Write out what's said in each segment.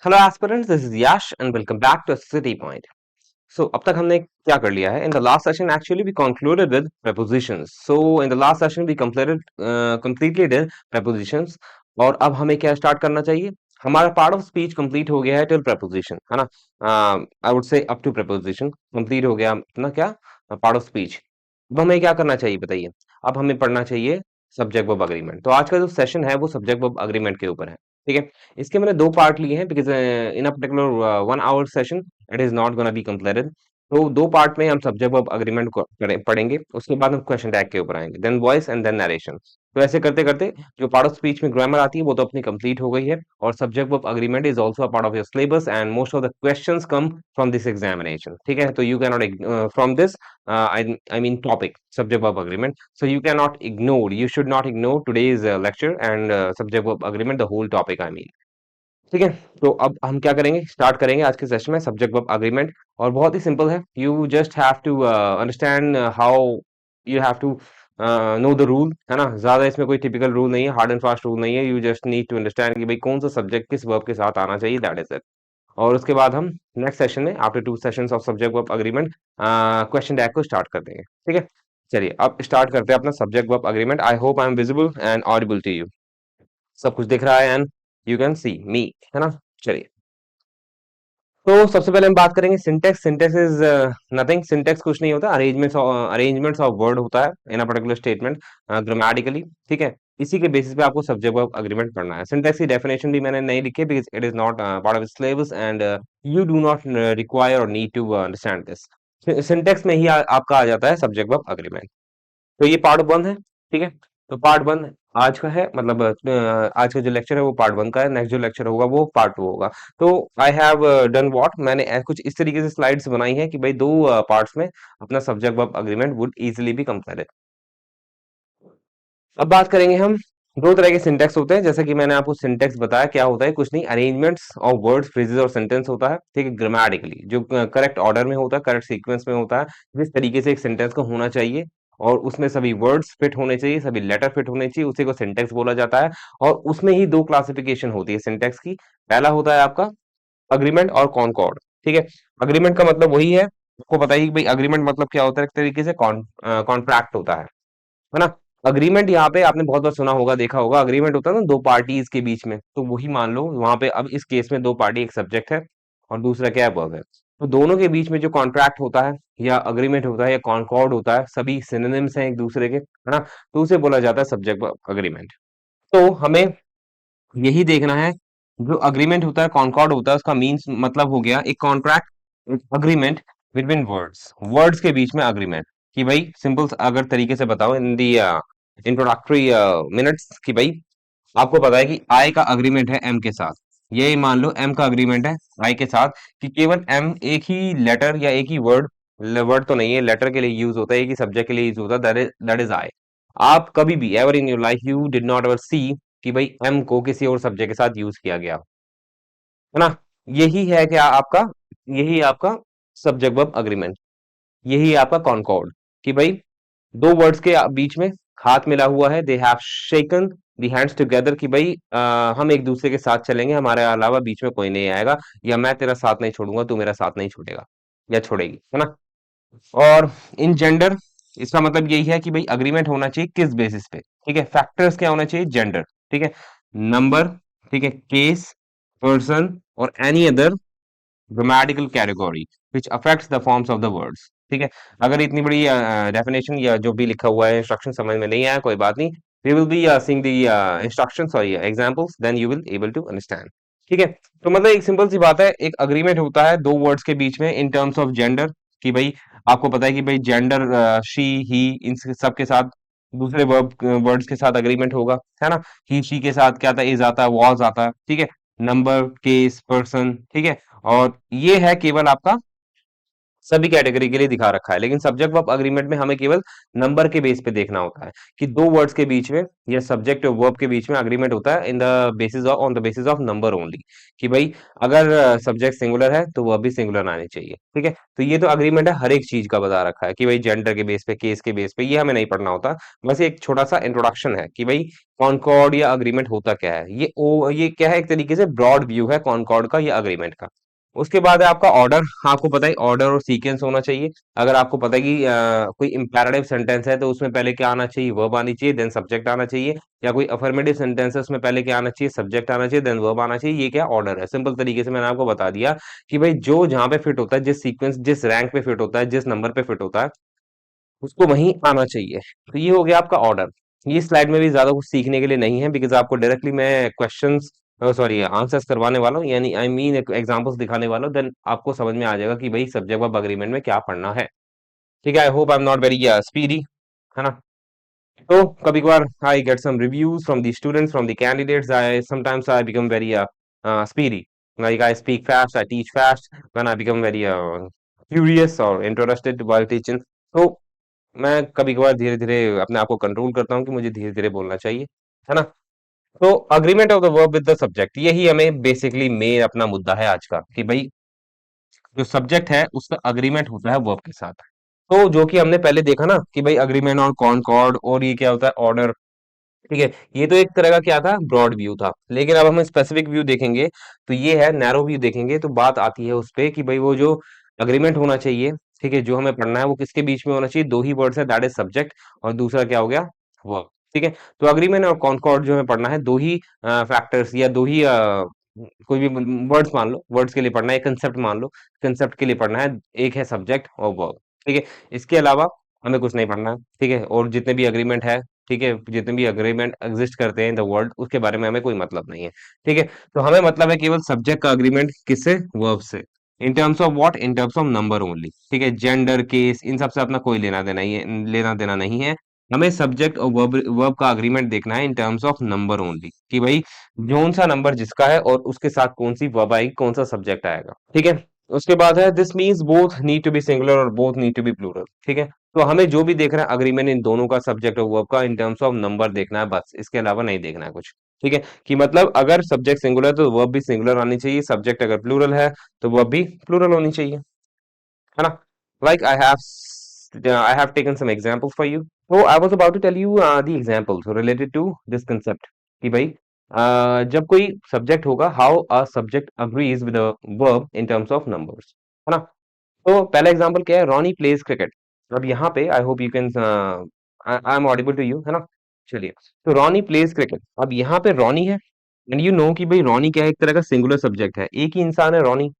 Hello aspirants, this is Yash and welcome back to city point. So अब तक हमने क्या कर लिया है? In the last session actually we concluded with prepositions. So in the last session we completely did prepositions। और अब हमें क्या स्टार्ट करना चाहिए? हमारा पार्ट ऑफ स्पीच कंप्लीट हो गया है टिल preposition, है ना? I would say up to preposition complete हो गया अपना क्या पार्ट ऑफ स्पीच। अब हमें क्या करना चाहिए बताइए? अब हमें पढ़ना चाहिए सब्जेक्ट वर्ब अग्रीमेंट। तो आज का जो सेशन है वो सब्जेक्ट वर्ब अग्रीमेंट के ऊपर है। ठीक है, इसके मैंने दो पार्ट लिए हैं because in a particular 1 hour session it is not gonna be completed. तो दो पार्ट में हम सब्जेक्ट वर्ब अग्रीमेंट को पढ़ेंगे, उसके बाद हम क्वेश्चन टैग के ऊपर आएंगे, then voice and then narration. तो ऐसे करते करते जो पार्ट ऑफ स्पीच में ग्रामर आती है वो तो अपनी कंप्लीट हो गई है, और subject verb agreement is also a part of your syllabus and most of the questions come from this examination. ठीक है, तो you can not from this I mean topic subject verb agreement, so you cannot ignore, you should not ignore today's lecture and subject verb agreement, the whole topic I mean। ठीक है, तो अब हम क्या करेंगे, स्टार्ट करेंगे आज के सेशन में सब्जेक्ट वर्ब अग्रीमेंट। और बहुत ही सिंपल है, you just have to understand how you have to know the rule, है ना? ज्यादा इसमें कोई टिपिकल रूल नहीं है, हार्ड एंड फास्ट रूल नहीं है। You just need to understand कि भाई कौन सा सब्जेक्ट किस वर्ब के साथ आना चाहिए, दैट इज इट। और उसके बाद हम नेक्स्ट सेशन में after 2 sessions of subject verb agreement question tag को स्टार्ट कर देंगे। ठीक है, चलिए अब स्टार्ट करते हैं अपना subject verb agreement. I hope I am visible and audible to you. सब कुछ दिख रहा है and you can see me, है ना? चलिए, तो सबसे पहले हम बात करेंगे syntax. Syntax is nothing, syntax कुछ नहीं होता, अरेंजमेंट्स ऑफ वर्ड होता है in a particular statement grammatically. ठीक है, इसी के बेसिस पे आपको सब्जेक्ट वर्ब अग्रीमेंट पढ़ना है। सिंटेक्स की डेफिनेशन भी मैंने नहीं लिखी because it is not part of syllabus and you do not require और need to understand this. Syntax में ही आपका आ जाता है सब्जेक्ट वर्ब अग्रीमेंट। तो ये पार्ट वन है। ठीक है, तो पार्ट वन आज का है, मतलब आज का जो लेक्चर है वो पार्ट वन का है, नेक्स्ट जो लेक्चर होगा वो पार्ट टू होगा। तो आई हैव डन व्हाट, मैंने कुछ इस तरीके से स्लाइड्स बनाई है कि भाई दो पार्ट्स में अपना subject verb agreement would easily be completed. अब बात करेंगे हम, दो तरह के सिंटेक्स होते हैं, जैसा कि मैंने आपको सिंटेक्स बताया क्या होता है, कुछ नहीं, अरेंजमेंट्स ऑफ वर्ड्स, फ्रेजेस और सेंटेंस होता है। ठीक है, ग्रामेटिकली जो करेक्ट ऑर्डर में होता है, करेक्ट सीक्वेंस में होता है, जिस तरीके से एक सेंटेंस को होना चाहिए, और उसमें सभी वर्ड्स फिट होने चाहिए, सभी लेटर फिट होने चाहिए, उसी को सिंटेक्स बोला जाता है। और उसमें ही दो क्लासिफिकेशन होती है सिंटेक्स की। पहला होता है आपका अग्रीमेंट और कॉनकॉर्ड। ठीक है, अग्रीमेंट का मतलब वही है, आपको बताइए कि भाई अग्रीमेंट मतलब क्या होता है, एक तरीके से कॉन्ट्रैक्ट होता है ना? अग्रीमेंट यहाँ पे आपने बहुत बार सुना होगा, देखा होगा, अग्रीमेंट होता है ना दो पार्टीज के बीच में, तो वही मान लो वहां पे। अब इस केस में दो पार्टी, एक सब्जेक्ट है और दूसरा क्या है, वर्ब है। तो दोनों के बीच में जो कॉन्ट्रैक्ट होता है या अग्रीमेंट होता है या कॉन्कॉर्ड होता है, सभी सिनोनिम्स हैं एक दूसरे के, है ना? तो उसे बोला जाता है सब्जेक्ट अग्रीमेंट। तो हमें यही देखना है, जो अग्रीमेंट होता है, कॉन्कॉर्ड होता है, उसका मीन्स मतलब हो गया एक कॉन्ट्रैक्ट, एक अग्रीमेंट बिटवीन वर्ड्स, वर्ड्स के बीच में अग्रीमेंट। कि भाई सिंपल अगर तरीके से बताओ इन दी इंट्रोडक्टरी मिनट्स, कि भाई आपको पता है कि आई का अग्रीमेंट है एम के साथ, यही मान लो एम का अग्रीमेंट है आई के साथ, कि केवल एम एक ही लेटर या एक ही वर्ड, वर्ड तो नहीं है, लेटर के लिए यूज होता है, एक ही सब्जेक्ट के लिए यूज होता है, दैट इज आई। आप कभी भी ever in your life you did not ever see कि भाई एम को किसी और सब्जेक्ट के साथ यूज किया गया, है ना? यही है क्या आपका, यही आपका सब्जेक्ट वर्ब अग्रीमेंट, यही आपका कॉनकॉर्ड। कि भाई दो वर्ड्स के बीच में हाथ मिला हुआ है, they have shaken the hands together, कि भाई हम एक दूसरे के साथ चलेंगे, हमारे अलावा बीच में कोई नहीं आएगा, या मैं तेरा साथ नहीं छोड़ूंगा, तू मेरा साथ नहीं छोड़ेगा या छोड़ेगी, है ना? और इन जेंडर, इसका मतलब यही है कि भाई अग्रीमेंट होना चाहिए किस बेसिस पे? ठीक है, फैक्टर्स क्या होना चाहिए, जेंडर, ठीक है, नंबर, ठीक है, केस, पर्सन और any other grammatical category which affects the forms of the words. ठीक है, अगर इतनी बड़ी डेफिनेशन या जो भी लिखा हुआ है इंस्ट्रक्शन समझ में नहीं आया, कोई बात नहीं, we will be seeing the instructions और examples, then you will able to understand. ठीक है, तो मतलब एक सिंपल सी बात है, एक अग्रीमेंट होता है दो वर्ड्स के बीच में इन टर्म्स ऑफ जेंडर। कि भाई आपको पता है कि भाई जेंडर शी ही, इन सब के साथ दूसरे वर्ड्स के साथ अग्रीमेंट होगा, है ना? ही शी के साथ क्या आता है, इज आता है, वॉज आता है। ठीक है, नंबर, केस, पर्सन, ठीक है, और ये है केवल आपका सभी कैटेगरी के लिए दिखा रखा है, लेकिन सब्जेक्ट वर्ब अग्रीमेंट में हमें केवल नंबर के बेस पे देखना होता है कि दो वर्ड्स के बीच में या सब्जेक्ट और वर्ब के बीच में अग्रीमेंट होता है in the basis of on the basis of number only, कि भाई अगर सब्जेक्ट सिंगुलर है तो वर्ब भी सिंगुलर आनी चाहिए। ठीक है, तो ये तो अग्रीमेंट है, हर एक चीज का बता रखा है कि भाई जेंडर के बेस पे, केस के बेस पे, ये हमें नहीं पढ़ना होता। बस एक छोटा सा इंट्रोडक्शन है कि भाई कॉनकॉर्ड या अग्रीमेंट होता क्या है। ये क्या है, एक तरीके से ब्रॉड व्यू है कॉनकॉर्ड का या अग्रीमेंट का। उसके बाद है आपका ऑर्डर। आपको पता है ऑर्डर और सीक्वेंस होना चाहिए। अगर आपको पता है कि कोई इंपेरेटिव सेंटेंस है तो उसमें पहले क्या आना चाहिए, वर्ब आनी चाहिए, देन सब्जेक्ट आना चाहिए। या कोई अफर्मेटिव सेंटेंस है उसमें पहले क्या आना चाहिए, सब्जेक्ट आना चाहिए, देन वर्ब आना चाहिए। ये क्या ऑर्डर है, सिंपल तरीके से मैंने आपको बता दिया कि भाई जो जहां पे फिट होता है, जिस सीक्वेंस जिस रैंक पे फिट होता है, जिस नंबर पे फिट होता है, उसको वहीं आना चाहिए। तो ये हो गया आपका ऑर्डर। ये स्लाइड में भी ज्यादा कुछ सीखने के लिए नहीं है, बिकॉज आपको डायरेक्टली मैं क्वेश्चंस सॉरी आंसर्स करवाने वाला हूँ, यानी आई मीन एग्जांपल्स दिखाने वाला हूँ, देन आपको समझ में आ जाएगा कि भाई सब्जेक्ट वर्ब अग्रीमेंट में क्या पढ़ना है। ठीक है, I hope I am not very speedy, है ना। तो कभी कभार I get some reviews from the students, from the candidates, I sometimes I become very speedy, like I speak fast, I teach fast, when I become very curious or interested while teaching, तो मैं कभी कभार धीरे धीरे अपने आप को control करता हूँ कि मुझे धीरे धीरे बोलना चाहिए, है ना। तो agreement of the verb with the subject, यही हमें बेसिकली मेन अपना मुद्दा है आज का, कि भाई जो सब्जेक्ट है उसका अग्रीमेंट होता है वर्ब के साथ। तो जो कि हमने पहले देखा ना कि भाई अग्रीमेंट और कॉनकॉर्ड, और ये क्या होता है, ऑर्डर। ठीक है, ये तो एक तरह का क्या था, ब्रॉड व्यू था। लेकिन अब हम स्पेसिफिक व्यू देखेंगे तो ये है नैरो व्यू देखेंगे, तो बात आती है उस पे कि भाई वो जो अग्रीमेंट होना चाहिए, ठीक है, जो हमें पढ़ना है वो किसके बीच में होना चाहिए, दो ही वर्ड्स है, दैट इज सब्जेक्ट, और दूसरा क्या हो गया, वर्ब। ठीक है, तो अग्रीमेंट और कॉनकॉर्ड जो हमें पढ़ना है, दो ही फैक्टर्स या दो ही कोई भी वर्ड्स मान लो, वर्ड्स के लिए पढ़ना है, कंसेप्ट मान लो, कंसेप्ट के लिए पढ़ना है, एक है सब्जेक्ट और वर्ब। ठीक है, इसके अलावा हमें कुछ नहीं पढ़ना है। ठीक है, और जितने भी अग्रीमेंट है, ठीक है, जितने भी अग्रीमेंट एग्जिस्ट करते हैं इन द वर्ल्ड, उसके बारे में हमें कोई मतलब नहीं है। ठीक है, तो हमें मतलब है केवल सब्जेक्ट का अग्रीमेंट किससे, वर्ब से। इन terms of what, in terms of number only. ठीक है, जेंडर, केस, इन सब से अपना कोई लेना देना ही है, लेना देना नहीं है। हमें सब्जेक्ट और वर्ब वर्ब का अग्रीमेंट देखना है इन टर्म्स ऑफ नंबर ओनली, कि भाई कौन सा नंबर जिसका है और उसके साथ कौन सी वर्ब आएगी, कौन सा सब्जेक्ट आएगा। ठीक है, उसके बाद है this means both need to be singular और both need to be plural. ठीक है, तो हमें जो भी देखना है अग्रीमेंट इन दोनों का, सब्जेक्ट और वर्ब का, इन टर्म्स ऑफ नंबर देखना है, बस इसके अलावा नहीं देखना है कुछ। ठीक है, कि मतलब अगर सब्जेक्ट सिंगुलर है तो वर्ब भी सिंगुलर आनी चाहिए, सब्जेक्ट अगर प्लूरल है तो वर्ब भी प्लूरल होनी चाहिए, है ना। Like I have taken some examples for you. तो I was about to tell you the examples related to this concept, कि भाई जब कोई सब्जेक्ट होगा, how a subject agrees with a verb in terms of numbers, है ना। तो पहला एग्जांपल क्या है, रॉनी प्लेज क्रिकेट। अब यहाँ पे I hope you can, I am audible to you, है ना। चलिए, तो रॉनी प्लेज क्रिकेट, अब यहाँ पे रॉनी है, एंड यू नो कि भाई रॉनी क्या है, एक तरह का सिंगुलर सब्जेक्ट है, एक ही इंसान है रॉनी।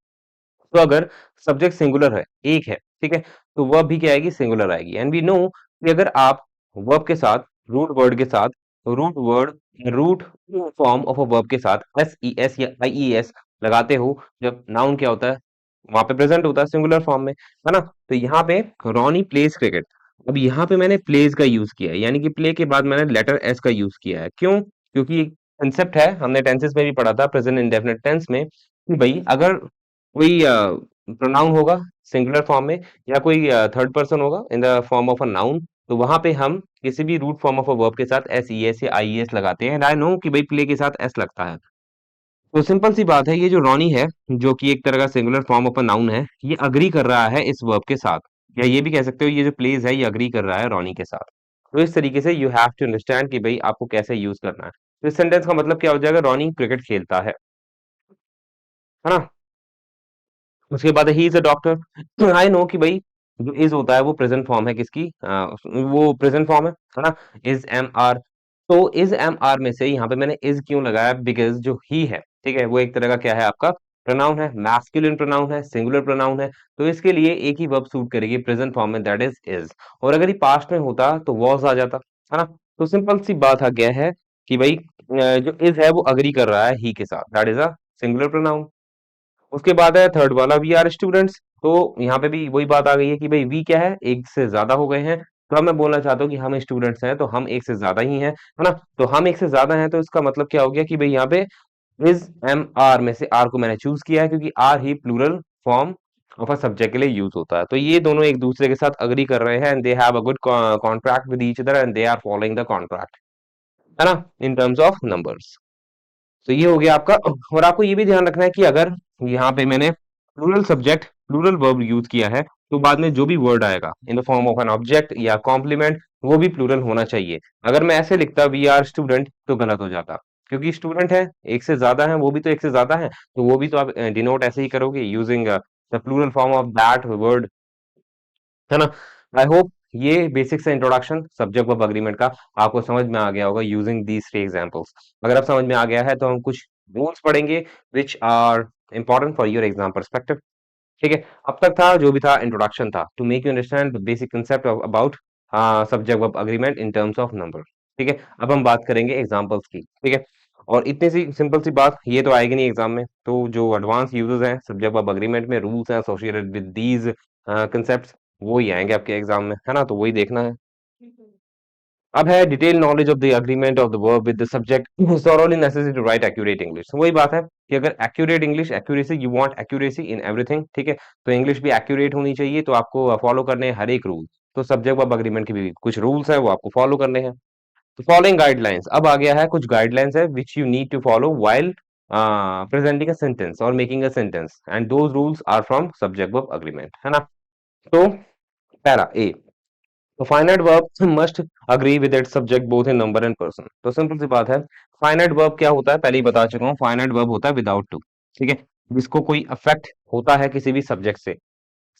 तो अगर सब्जेक्ट सिंगुलर है, एक है, ठीक है, तो वर्ब भी क्या आएगी, सिंगुलर आएगी। एंड वी नो कि अगर आप वर्ब के साथ, रूट वर्ड के साथ, root word, root form of a verb के साथ एस ई एस या आई ई एस लगाते हो, जब नाउन क्या होता है, वहां पे प्रेजेंट होता है सिंगुलर फॉर्म में, है ना। तो यहाँ पे रॉनी प्लेज क्रिकेट, अब यहाँ पे मैंने प्लेज का यूज किया है, यानी कि प्ले के बाद मैंने लेटर एस का यूज किया है। क्यों? क्योंकि कंसेप्ट है, हमने टेंसेस में भी पढ़ा था, प्रेजेंट इंडेफिनिट टेंस में, कि भाई अगर कोई प्रोनाउन होगा सिंगुलर फॉर्म में, या कोई थर्ड पर्सन होगा in the form of a noun, तो वहां पे हम किसी भी root form of a verb के साथ एस ई एस या आई एस लगाते हैं। एंड आई नो कि भाई प्ले के साथ एस लगता है। तो सिंपल सी बात है, ये जो रॉनी है, जो कि एक तरह का singular form of a noun है, ये अग्री कर रहा है इस वर्ब के साथ, या ये भी कह सकते हो ये जो प्लेज है ये अग्री कर रहा है रॉनी के साथ। तो इस तरीके से यू हैव टू अंडरस्टैंड कि भाई आपको कैसे यूज करना है। तो इस सेंटेंस का मतलब क्या हो जाएगा, रॉनी क्रिकेट खेलता है ना। उसके बाद he is a doctor. I know कि भाई जो इज होता है वो प्रेजेंट फॉर्म है किसकी, वो प्रेजेंट फॉर्म है ना, इज एम आर। तो इज एम आर में से यहाँ पे मैंने इज क्यों लगाया, बिकॉज जो ही है, ठीक है, वो एक तरह का क्या है, आपका प्रोनाउन है, मैस्कुलिन प्रोनाउन है, सिंगुलर प्रोनाउन है। तो इसके लिए एक ही वर्ब सूट करेगी प्रेजेंट फॉर्म में, दैट इज। और अगर ये पास्ट में होता तो वॉज आ जाता, है ना। तो सिंपल सी बात आ गया है कि भाई जो इज है वो अग्री कर रहा है ही के साथ, that is a singular pronoun. उसके बाद है थर्ड वाला, वी आर स्टूडेंट्स। तो यहाँ पे भी वही बात आ गई है कि भाई वी क्या है, एक से ज्यादा हो गए हैं। तो अब मैं बोलना चाहता हूँ कि हम स्टूडेंट्स हैं, तो हम एक से ज्यादा ही हैं, है ना। तो हम एक से ज्यादा हैं, तो इसका मतलब क्या हो गया कि भाई यहाँ पे इज एम आर में से आर को मैंने चूज किया है, क्योंकि आर ही plural form of a subject के लिए यूज होता है। तो ये दोनों एक दूसरे के साथ अग्री कर रहे हैं and they have a good contract with each other and they are following the contract, है ना, इन टर्म्स ऑफ नंबर्स। तो ये हो गया आपका। और आपको ये भी ध्यान रखना है कि अगर यहाँ पे मैंने plural subject plural verb use किया है तो बाद में जो भी वर्ड आएगा in the form of an object या कॉम्प्लीमेंट वो भी प्लूरल होना चाहिए। अगर मैं ऐसे लिखता वी आर स्टूडेंट तो गलत हो जाता, क्योंकि स्टूडेंट है एक से ज्यादा है, वो भी तो एक से ज्यादा है, तो वो भी तो आप डिनोट ऐसे ही करोगे using the plural form of that word, है ना। आई होप ये बेसिक सा इंट्रोडक्शन सब्जेक्ट वर्ब अग्रीमेंट का आपको समझ में आ गया होगा यूजिंग दीज थ्री एग्जांपल्स। अगर आप समझ में आ गया है तो हम कुछ रूल्स पढ़ेंगे which are important for your exam perspective. ठीक है, अब तक था जो भी था इंट्रोडक्शन था to make you understand the basic concept about subject verb agreement in terms of number. ठीक है, अब हम बात करेंगे एग्जांपल्स की। ठीक है, और इतनी सी सिंपल सी बात ये तो आएगी नहीं एग्जाम में, तो जो एडवांस यूजर्स हैं सब्जेक्ट वर्ब अग्रीमेंट में रूल्स हैं एसोसिएटेड विद दीज कंसेप्ट्स वो ही आएंगे आपके एग्जाम में, है ना, तो वही देखना है। अब है detail knowledge of the agreement of the verb with the subject thoroughly necessary to write accurate English। वही बात है कि अगर accurate English accuracy you want accuracy in everything, ठीक है, तो इंग्लिश भी accurate होनी चाहिए, तो आपको फॉलो करने हैं हर एक रूल। तो सब्जेक्ट वर्ब अग्रीमेंट के भी कुछ रूल्स है वो आपको फॉलो करने हैं। तो फॉलोइंग गाइडलाइंस, अब आ गया है कुछ गाइडलाइंस है which you need to follow while presenting a sentence or making a sentence and those rules are from subject verb agreement, है ना। तो पहला ए, तो finite verb must agree with its subject both in number and person. तो simple सी बात है, finite verb क्या होता है पहले ही बता चुका हूँ, फाइनाइट वर्ब होता है विदाउट टू। ठीक है, जिसको कोई अफेक्ट होता है किसी भी सब्जेक्ट से।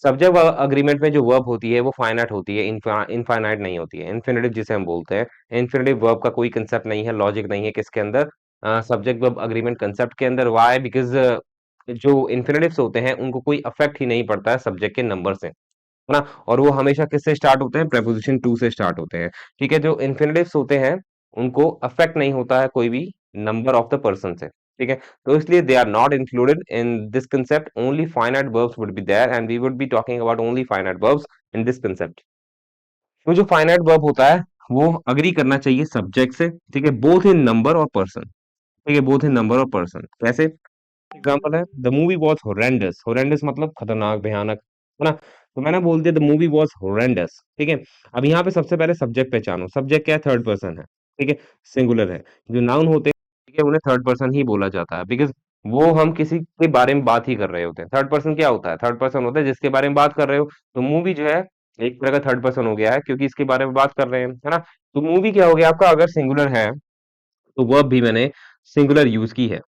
सब्जेक्ट अग्रीमेंट में जो वर्ब होती है वो फाइनाइट होती है, इनफाइनाइट नहीं होती है। इन्फिनेटिव जिसे हम बोलते हैं, इन्फिनेटिव वर्ब का कोई कंसेप्ट नहीं है, लॉजिक नहीं है किसके अंदर, सब्जेक्ट वर्ब अग्रीमेंट कंसेप्ट के अंदर। व्हाई? बिकॉज जो इन्फिनेटिव्स होते हैं उनको कोई अफेक्ट ही नहीं पड़ता है सब्जेक्ट के नंबर से, है ना। और वो हमेशा किससे स्टार्ट होते हैं? प्रेपोजिशन टू से स्टार्ट होते हैं। ठीक है, जो इन्फिनेटिव्स होते हैं उनको अफेक्ट नहीं होता है कोई भी नंबर ऑफ द पर्सन से। ठीक है, तो इसलिए they are not included in this concept, only finite verbs would be there and we would be talking about only finite verbs in this concept. तो जो फाइनाइट वर्ब होता है वो अग्री करना चाहिए सब्जेक्ट से, ठीक है, बोथ इन नंबर और पर्सन। ठीक है, बोथ इन नंबर और पर्सन कैसे? एग्जांपल है the movie was horrendous, horrendous मतलब खतरनाक भयानक, है ना। तो मैंने बोल दिया द मूवी वाज हॉरेंडस, ठीक है। अब यहाँ पे सबसे पहले सब्जेक्ट पहचानो, सब्जेक्ट क्या है? थर्ड पर्सन है, ठीक है, सिंगुलर है। जो नाउन होते हैं, ठीक है, उन्हें थर्ड पर्सन ही बोला जाता है बिकॉज वो हम किसी के बारे में बात ही कर रहे होते हैं। थर्ड पर्सन क्या होता है? थर्ड पर्सन होता है जिसके बारे में बात कर रहे हो। तो मूवी जो है एक तरह का थर्ड पर्सन हो गया है क्योंकि इसके बारे में बात कर रहे हैं, है ना। तो मूवी क्या हो गया आपका? अगर सिंगुलर है तो वर्ब भी मैंने सिंगुलर यूज की है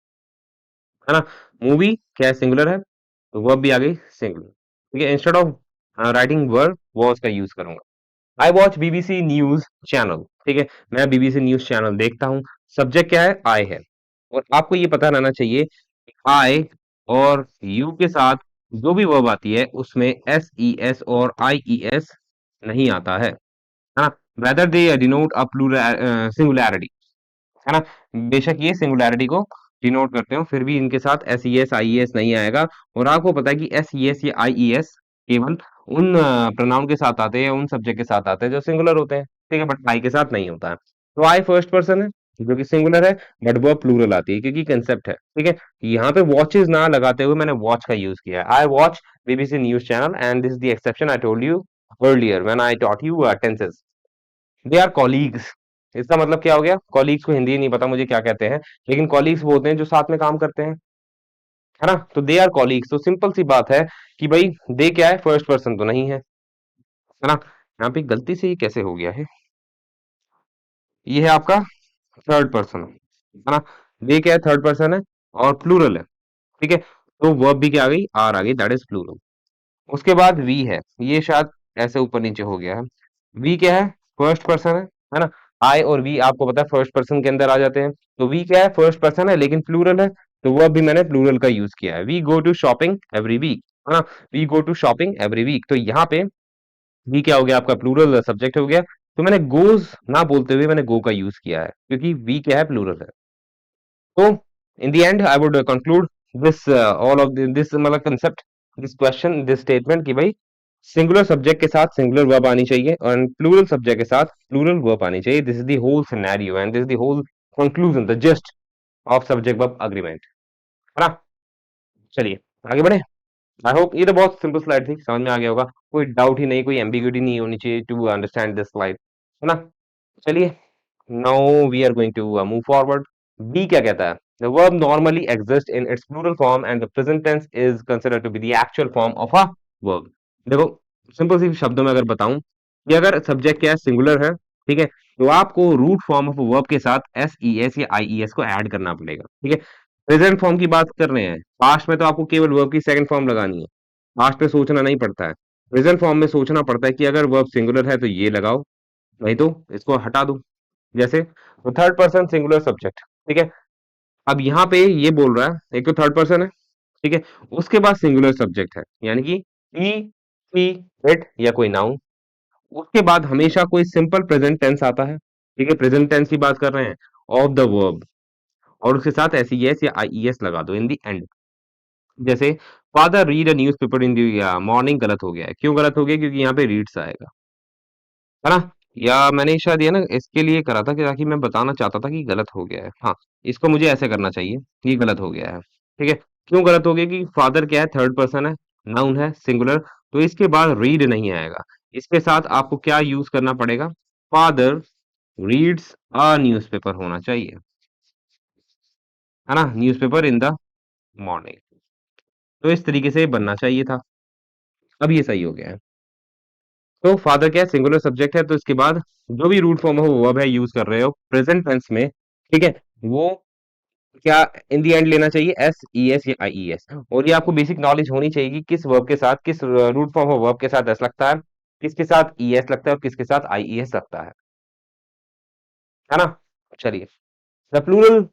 ना। मूवी क्या है? सिंगुलर है, तो वर्ब भी आ गई सिंगुलर। ठीक है, instead of writing verb was का यूज करूंगा। आई वॉच बीबीसी न्यूज चैनल, ठीक है, मैं बीबीसी न्यूज चैनल देखता हूँ। सब्जेक्ट क्या है? आई है। और आपको ये पता रहना चाहिए आई और यू के साथ जो भी वर्ब आती है उसमें एस ई एस और आई ई एस नहीं आता है ना। Whether they denote a singularity, है ना। बेशक ये सिंगुलैरिटी को डिनोट करते हो फिर भी इनके साथ S E S I E S नहीं आएगा। और आपको पता है कि एस ई एस या आई ई एस केवल उन प्रोनाउन के साथ आते हैं, उन सब्जेक्ट के साथ आते हैं जो सिंगुलर होते हैं, ठीक है, बट आई के साथ नहीं होता है। तो आई फर्स्ट पर्सन है जो कि सिंगुलर है, बट वो प्लूरल आती है क्योंकि कंसेप्ट है, ठीक है। यहाँ पे वॉचेज ना लगाते हुए मैंने वॉच का यूज किया है, I watch BBC news channel and this the exception I told you earlier when I taught you tenses. They are colleagues, इसका मतलब क्या हो गया? कॉलीग्स को हिंदी नहीं पता मुझे क्या कहते हैं, लेकिन कॉलीग्स वो होते हैं जो साथ में काम करते हैं, है ना। तो दे आर कॉलीग्स, तो सिंपल सी बात है कि भाई दे क्या है? फर्स्ट पर्सन तो नहीं है ना। यहाँ पे गलती से ये कैसे हो गया है? ये है आपका थर्ड पर्सन, है ना। दे क्या है? थर्ड पर्सन है और प्लूरल है, ठीक है। तो वर्ब भी क्या आ गई? आर आ गई, दैट इज प्लूरल। उसके बाद वी है, ये शायद ऐसे ऊपर नीचे हो गया है। वी क्या है? फर्स्ट पर्सन है ना। आई और वी आपको पता है फर्स्ट पर्सन के अंदर आ जाते हैं। तो वी क्या है? फर्स्ट पर्सन है लेकिन प्लूरल है, तो वो भी मैंने प्लूरल का यूज किया है। We go to shopping every week, है ना। We go to shopping every week, तो यहाँ पे वी क्या हो गया? आपका प्लूरल सब्जेक्ट हो गया। तो मैंने गोज ना बोलते हुए मैंने गो का यूज किया है क्योंकि वी क्या है? प्लूरल है। तो in the end I would conclude this all of this मतलब concept, this question, this statement कि भाई सिंगुलर सब्जेक्ट के साथ सिंगुलर वर्ब आनी चाहिए और प्लूरल सब्जेक्ट के साथ प्लूरल वर्ब आनी चाहिए। This is the whole scenario and this is the whole conclusion, the just of subject verb agreement, है ना। चलिए आगे बढ़े। आई होप ये तो बहुत सिंपल स्लाइड थी, समझ में आ गया होगा। कोई डाउट ही नहीं, कोई एम्बिग्यूटी नहीं होनी चाहिए टू अंडरस्टैंड दिस स्लाइड, है ना? चलिए, now we are going to move forward. B क्या कहता है? The verb normally exist in its plural form and the present tense is considered to be the actual form of a verb. देखो, simple सी शब्दों में अगर बताऊं कि अगर सब्जेक्ट क्या है, सिंगुलर है, ठीक है, तो आपको रूट फॉर्म ऑफ वर्ब के साथ एस ई एस या आई ई एस को ऐड करना पड़ेगा, ठीक है। प्रेजेंट फॉर्म की बात कर रहे हैं, पास्ट में तो आपको केवल वर्ब की सेकंड फॉर्म लगानी है, पास्ट में सोचना नहीं पड़ता है। प्रेजेंट फॉर्म में सोचना पड़ता है कि अगर वर्ब सिंगुलर है तो ये लगाओ, नहीं तो इसको हटा दो। जैसे तो थर्ड पर्सन सिंगुलर सब्जेक्ट, ठीक है। अब यहाँ पे ये बोल रहा है, एक तो थर्ड पर्सन है, ठीक है, उसके बाद सिंगुलर सब्जेक्ट है, यानी कि ही, शी, इट या कोई नाउन, उसके बाद हमेशा कोई सिंपल प्रेजेंट टेंस आता है, ठीक है, प्रेजेंट टेंस की बात कर रहे हैं, ऑफ द वर्ब, और उसके साथ एस ई एस या आई ई एस लगा दो इन द एंड। जैसे father read a newspaper in the morning, गलत हो गया है, क्यों गलत हो गया? क्योंकि यहाँ पे रीड्स आएगा, है ना? या मैंने शायद ये ना इसके लिए करा था कि ताकि मैं बताना चाहता था कि गलत हो गया है, हाँ, इसको मुझे ऐसे करना चाहिए, ये गलत हो गया है, ठीक है। क्यों गलत हो गया? कि फादर क्या है, थर्ड पर्सन है, नाउन है, सिंगुलर, तो इसके बाद रीड नहीं आएगा, इसके साथ आपको क्या यूज करना पड़ेगा? फादर रीड्स अ न्यूज़पेपर होना चाहिए, है ना, न्यूज़पेपर इन द मॉर्निंग। तो इस तरीके से बनना चाहिए था, अब ये सही हो गया है। तो फादर क्या है, सिंगुलर सब्जेक्ट है, तो इसके बाद जो भी रूट फॉर्म हो वर्ब है यूज कर रहे हो प्रेजेंट टेंस में, ठीक है, वो क्या इन दी एंड लेना चाहिए? एस ई एस या आई ई एस। और ये आपको बेसिक नॉलेज होनी चाहिए कि किस वर्ब के साथ, किस रूट फॉर्म ऑफ वर्ब के साथ एस लगता है, किसके साथ ई एस लगता है और किसके साथ आई ई एस लगता है ना? चलिए, the plural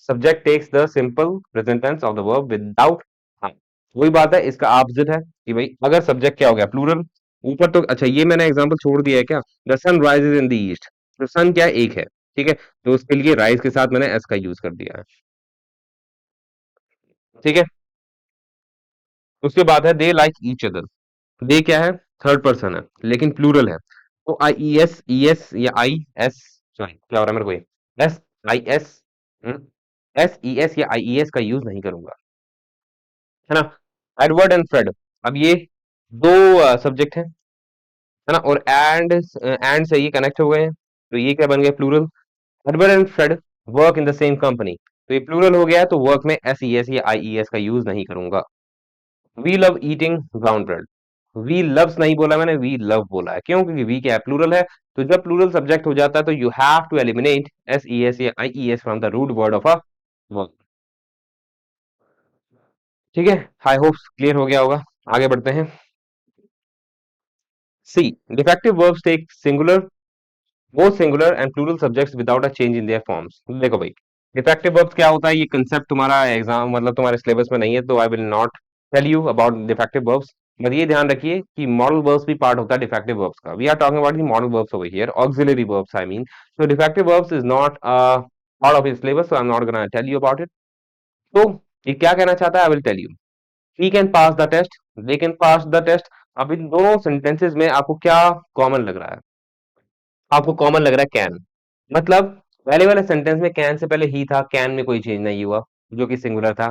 subject takes the simple present tense of the verb without, हाँ, वही बात है, इसका ऑपोजिट है कि भाई अगर सब्जेक्ट क्या हो गया, प्लूरल, ऊपर तो अच्छा ये मैंने एग्जांपल छोड़ दिया है क्या? The sun rises in the east, तो सन क्या है, एक है, ठीक है, तो उसके लिए राइज के साथ मैंने एस का यूज कर दिया है, ठीक है। उसके बाद है दे लाइक ईच अदर। दे क्या है, थर्ड पर्सन है लेकिन प्लूरल है, तो आई ई एस या आई एस, सॉरी क्या हो रहा है मेरे को, ये S I S, S E S या आई ई एस का यूज नहीं करूंगा, है ना? एडवर्ड एंड फ्रेड, अब ये दो सब्जेक्ट है ना, और एंड से ये कनेक्ट हो गए हैं, तो ये क्या बन गया, plural. Edward and Fred work in the same company, तो ये प्लूरल हो गया है, तो वर्क में एस ई एस या आई ई एस का यूज नहीं करूंगा। We love eating brown bread, we loves नहीं बोला मैंने, वी लव बोला है, क्यों? क्योंकि वी क्या है, प्लूरल है, तो जब प्लूरल सब्जेक्ट हो जाता है तो you have to eliminate S E S या I E S from the root word of a verb, ठीक है। आई होप क्लियर हो गया होगा, आगे बढ़ते हैं। C, defective verbs take singular, both singular and plural subjects without a change in their forms. देखो भाई, डिफेक्टिव वर्ब्स क्या होता है, ये कंसेप्ट तुम्हारा एग्जाम मतलब तुम्हारे सिलेबस में नहीं है, तो I will not tell you about defective verbs, but ये ध्यान रखिए कि मॉडल वर्ब्स भी पार्ट होता है डिफेक्टिव वर्ब्स का। We are talking about the modal verbs over here, auxiliary verbs I mean, so defective verbs is not part of his syllabus, so I am not gonna tell you about it. तो ये क्या कहना चाहता है, I will tell you. He can pass the test, they can pass the test. अब इन दोनों sentences में आपको क्या कॉमन लग रहा है? आपको कॉमन लग रहा है कैन, मतलब पहले वाले सेंटेंस में कैन से पहले ही था, कैन में कोई चेंज नहीं हुआ, जो कि सिंगुलर था।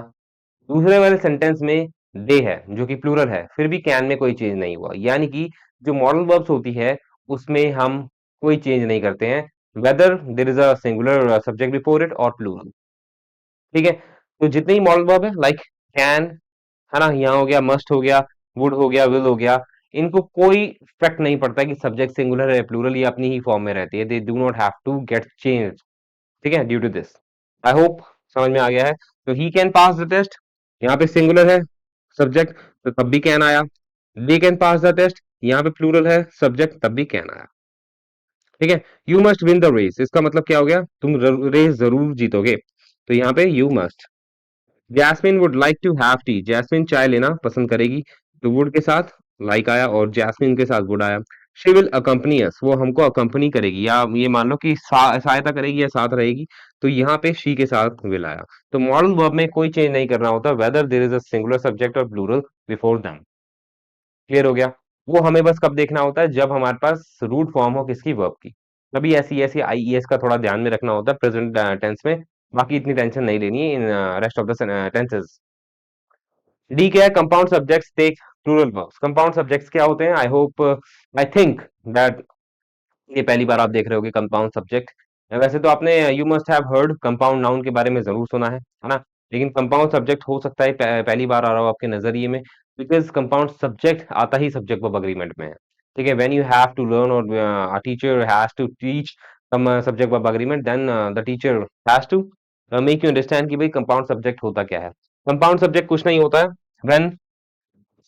दूसरे वाले सेंटेंस में दे है जो कि प्लूरल है, फिर भी कैन में कोई चेंज नहीं हुआ, यानी कि जो मॉडल वर्ब्स होती है उसमें हम कोई चेंज नहीं करते हैं, whether there is a singular subject before it और प्लूरल, ठीक है। तो जितने ही मॉडल वर्ब है लाइक कैन, है ना, यहाँ हो गया, मस्ट हो गया, वुड हो गया, विल हो गया, इनको कोई इफेक्ट नहीं पड़ता कि सब्जेक्ट सिंगुलर है प्लूरल, ये अपनी ही फॉर्म में रहती है, they do not have to get change, ठीक है, due to this. I hope समझ में आ गया है। तो he can pass the test, यहाँ पे सिंगुलर है सब्जेक्ट, तो तब भी कैन आया। They can pass the test, यहाँ पे प्लूरल है सब्जेक्ट, तब भी कैन आया, ठीक है। You must win the race, इसका मतलब क्या हो गया, तुम रेस जरूर जीतोगे, तो यहाँ पे you must. Jasmine would like to have tea, Jasmine चाय लेना पसंद करेगी, तो वुड के साथ लाइक आया और जैस्मिन के साथ वुड आया। शी विल अकम्पनी अस, वो हमको अकम्पनी करेगी, या ये मान लो कि सहायता करेगी या साथ रहेगी, तो यहाँ पे शी के साथ विल आया। तो मॉडल वर्ब में कोई चेंज नहीं करना होता, whether there is a singular subject और प्लूरल बिफोर देम। क्लियर हो गया? वो हमें बस कब देखना होता है, जब हमारे पास रूट फॉर्म हो किसकी, वर्ब की, तभी ऐसी ऐसी आई ई एस का थोड़ा ध्यान में रखना होता है प्रेजेंट टेंस में, बाकी इतनी टेंशन नहीं लेनी है in rest of the tenses. D क्या है? Compound subjects take plural verbs. Compound subjects क्या होते हैं? I hope, I think that ये पहली बार आप देख रहे होगे कंपाउंड सब्जेक्ट। वैसे तो आपने you must have heard compound noun के बारे में जरूर सुना है ना? लेकिन कंपाउंड सब्जेक्ट हो सकता है पहली बार आ रहा हो आपके नजरिए में, बिकॉज कंपाउंड सब्जेक्ट आता ही सब्जेक्ट वर्ब अग्रीमेंट में है। ठीक है, when you have to learn or a teacher has to teach some subject verb agreement, then the teacher has to make you understand कि भाई कंपाउंड सब्जेक्ट होता क्या है। कंपाउंड सब्जेक्ट कुछ नहीं होता है व्हेन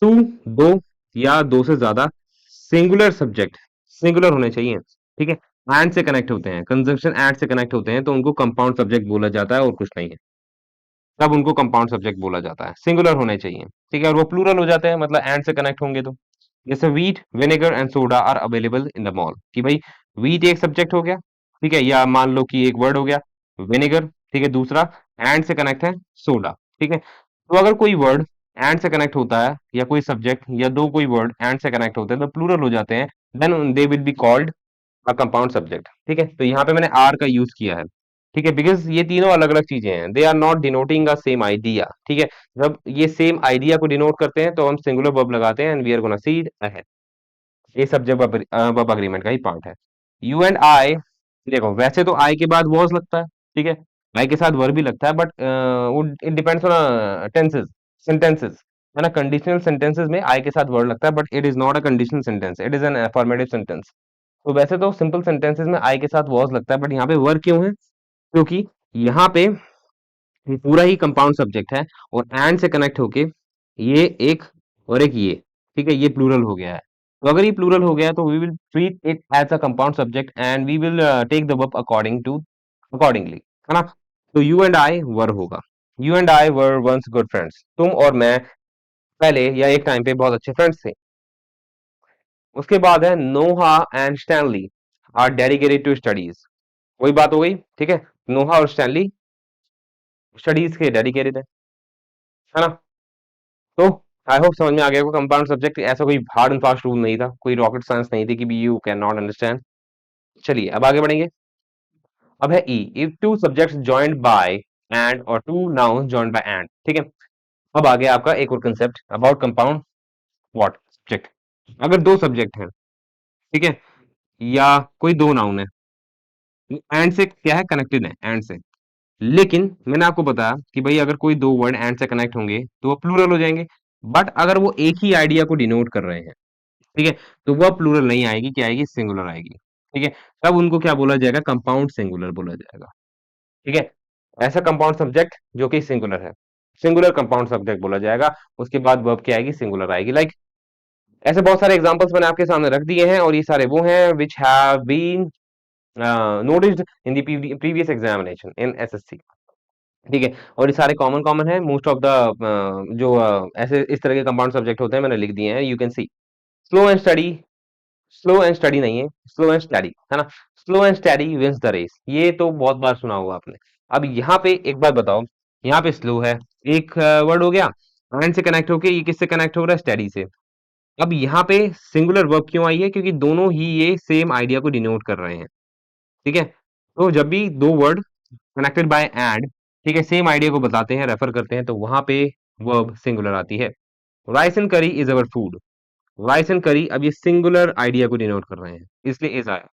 टू, दो या दो से ज्यादा सिंगुलर सब्जेक्ट, सिंगुलर होने चाहिए, ठीक है, एंड से कनेक्ट होते हैं, कंजंक्शन एंड से कनेक्ट होते हैं, तो उनको कंपाउंड सब्जेक्ट बोला जाता है और कुछ नहीं है। तब उनको कंपाउंड सब्जेक्ट बोला जाता है, सिंगुलर होने चाहिए। ठीक है, और वो प्लूरल हो जाते हैं मतलब एंड से कनेक्ट होंगे तो। जैसे wheat, vinegar and soda are available in the mall, कि भाई वीट एक सब्जेक्ट हो गया, ठीक है, या मान लो कि एक वर्ड हो गया विनेगर, ठीक है, दूसरा एंड से कनेक्ट है सोडा, ठीक है। तो अगर कोई वर्ड एंड से कनेक्ट होता है या कोई सब्जेक्ट या दो कोई वर्ड एंड से कनेक्ट होते हैं तो प्लूरल हो जाते हैं, then they will be called a compound subject. ठीक है, तो यहाँ पे मैंने आर का यूज किया है, ठीक है, बिकॉज ये तीनों अलग अलग चीजें हैं, they are not denoting a same idea. ठीक है, जब ये सेम आइडिया को डिनोट करते हैं तो हम सिंगुलर वर्ब लगाते हैं, and we are gonna see ahead. ये सब जब वर्ब अग्रीमेंट का ही पार्ट है। यू एंड आई, देखो वैसे तो आई के बाद वॉज लगता है, ठीक है, आई के साथ वर्ब भी लगता है, बट वो it depends on tenses, sentences, है ना? कंडीशनल सेंटेंसेस में आई के साथ वर्ड लगता है, but it is not a conditional sentence, it is an affirmative sentence. तो वैसे तो सिंपल सेंटेंसेस में आई के साथ वॉज लगता है, बट यहाँ पे वर्ब क्यों है? क्योंकि यहाँ पे ये पूरा ही कंपाउंड सब्जेक्ट है और एंड से कनेक्ट होके ये एक और एक ये, ठीक है, ये प्लूरल हो गया है। तो अगर ये प्लूरल हो गया है तो we will treat it as a compound subject and we will take the verb accordingly, है ना? तो यू एंड आई वर होगा। You and I were once good friends, तुम और मैं पहले या एक टाइम पे बहुत अच्छे फ्रेंड्स थे। उसके बाद है Noah and Stanley are dedicated to studies. वही बात हो गई, ठीक है, नोहा और स्टैनली स्टडीज के डेडिकेटेड है ना? तो आई होप समझ में आ गया। को कंपाउंड सब्जेक्ट ऐसा कोई हार्ड एंड फास्ट रूल नहीं था, कोई रॉकेट साइंस नहीं थी कि भी यू कैन नॉट अंडरस्टैंड। चलिए अब आगे बढ़ेंगे। अब है E, if two subjects joined by and or two noun joined by and, ठीक है। अब आ गया आपका एक और concept about compound what subject. अगर दो सब्जेक्ट हैं, ठीक है, या कोई दो नाउन है, एंड से क्या है? कनेक्टेड है एंड से। लेकिन मैंने आपको बताया कि भाई अगर कोई दो वर्ड एंड से कनेक्ट होंगे तो वो प्लूरल हो जाएंगे, बट अगर वो एक ही आइडिया को डिनोट कर रहे हैं, ठीक है, तो वह प्लूरल नहीं आएगी, क्या आएगी? सिंगुलर आएगी। ठीक है, तब उनको क्या बोला जाएगा? कंपाउंड सिंगुलर बोला जाएगा। ठीक है, ऐसा कंपाउंड सब्जेक्ट जो कि सिंगुलर है, सिंगुलर कंपाउंड सब्जेक्ट बोला जाएगा। उसके बाद वर्ब क्या आएगी? सिंगुलर आएगी। लाइक ऐसे बहुत सारे एग्जांपल्स मैंने आपके सामने रख दिए हैं और ये सारे वो हैं which have been noticed in the previous examination in SSC। ठीक है, और ये सारे कॉमन कॉमन है। मोस्ट ऑफ द जो ऐसे इस तरह के कंपाउंड सब्जेक्ट होते हैं मैंने लिख दिए हैं, you can see. Slow and study, slow and study नहीं है, स्लो एंड स्टडी, है ना? Slow and study wins the race, ये तो बहुत बार सुना होगा आपने। अब यहाँ पे एक बात बताओ, यहाँ पे स्लो है, एक वर्ड हो गया, एंड से कनेक्ट होके ये किससे कनेक्ट हो रहा है? स्टडी से। अब यहाँ पे सिंगुलर वर्ब क्यों आई है? क्योंकि दोनों ही ये सेम आइडिया को डिनोट कर रहे हैं। ठीक है, तो जब भी दो वर्ड कनेक्टेड बाय एंड, ठीक है, सेम आइडिया को बताते हैं, रेफर करते हैं, तो वहां पे वर्ब सिंगुलर आती है। राइस एंड करी is our food. Rice and करी, अब ये सिंगुलर आइडिया को डिनोट कर रहे हैं, इसलिए इज आया।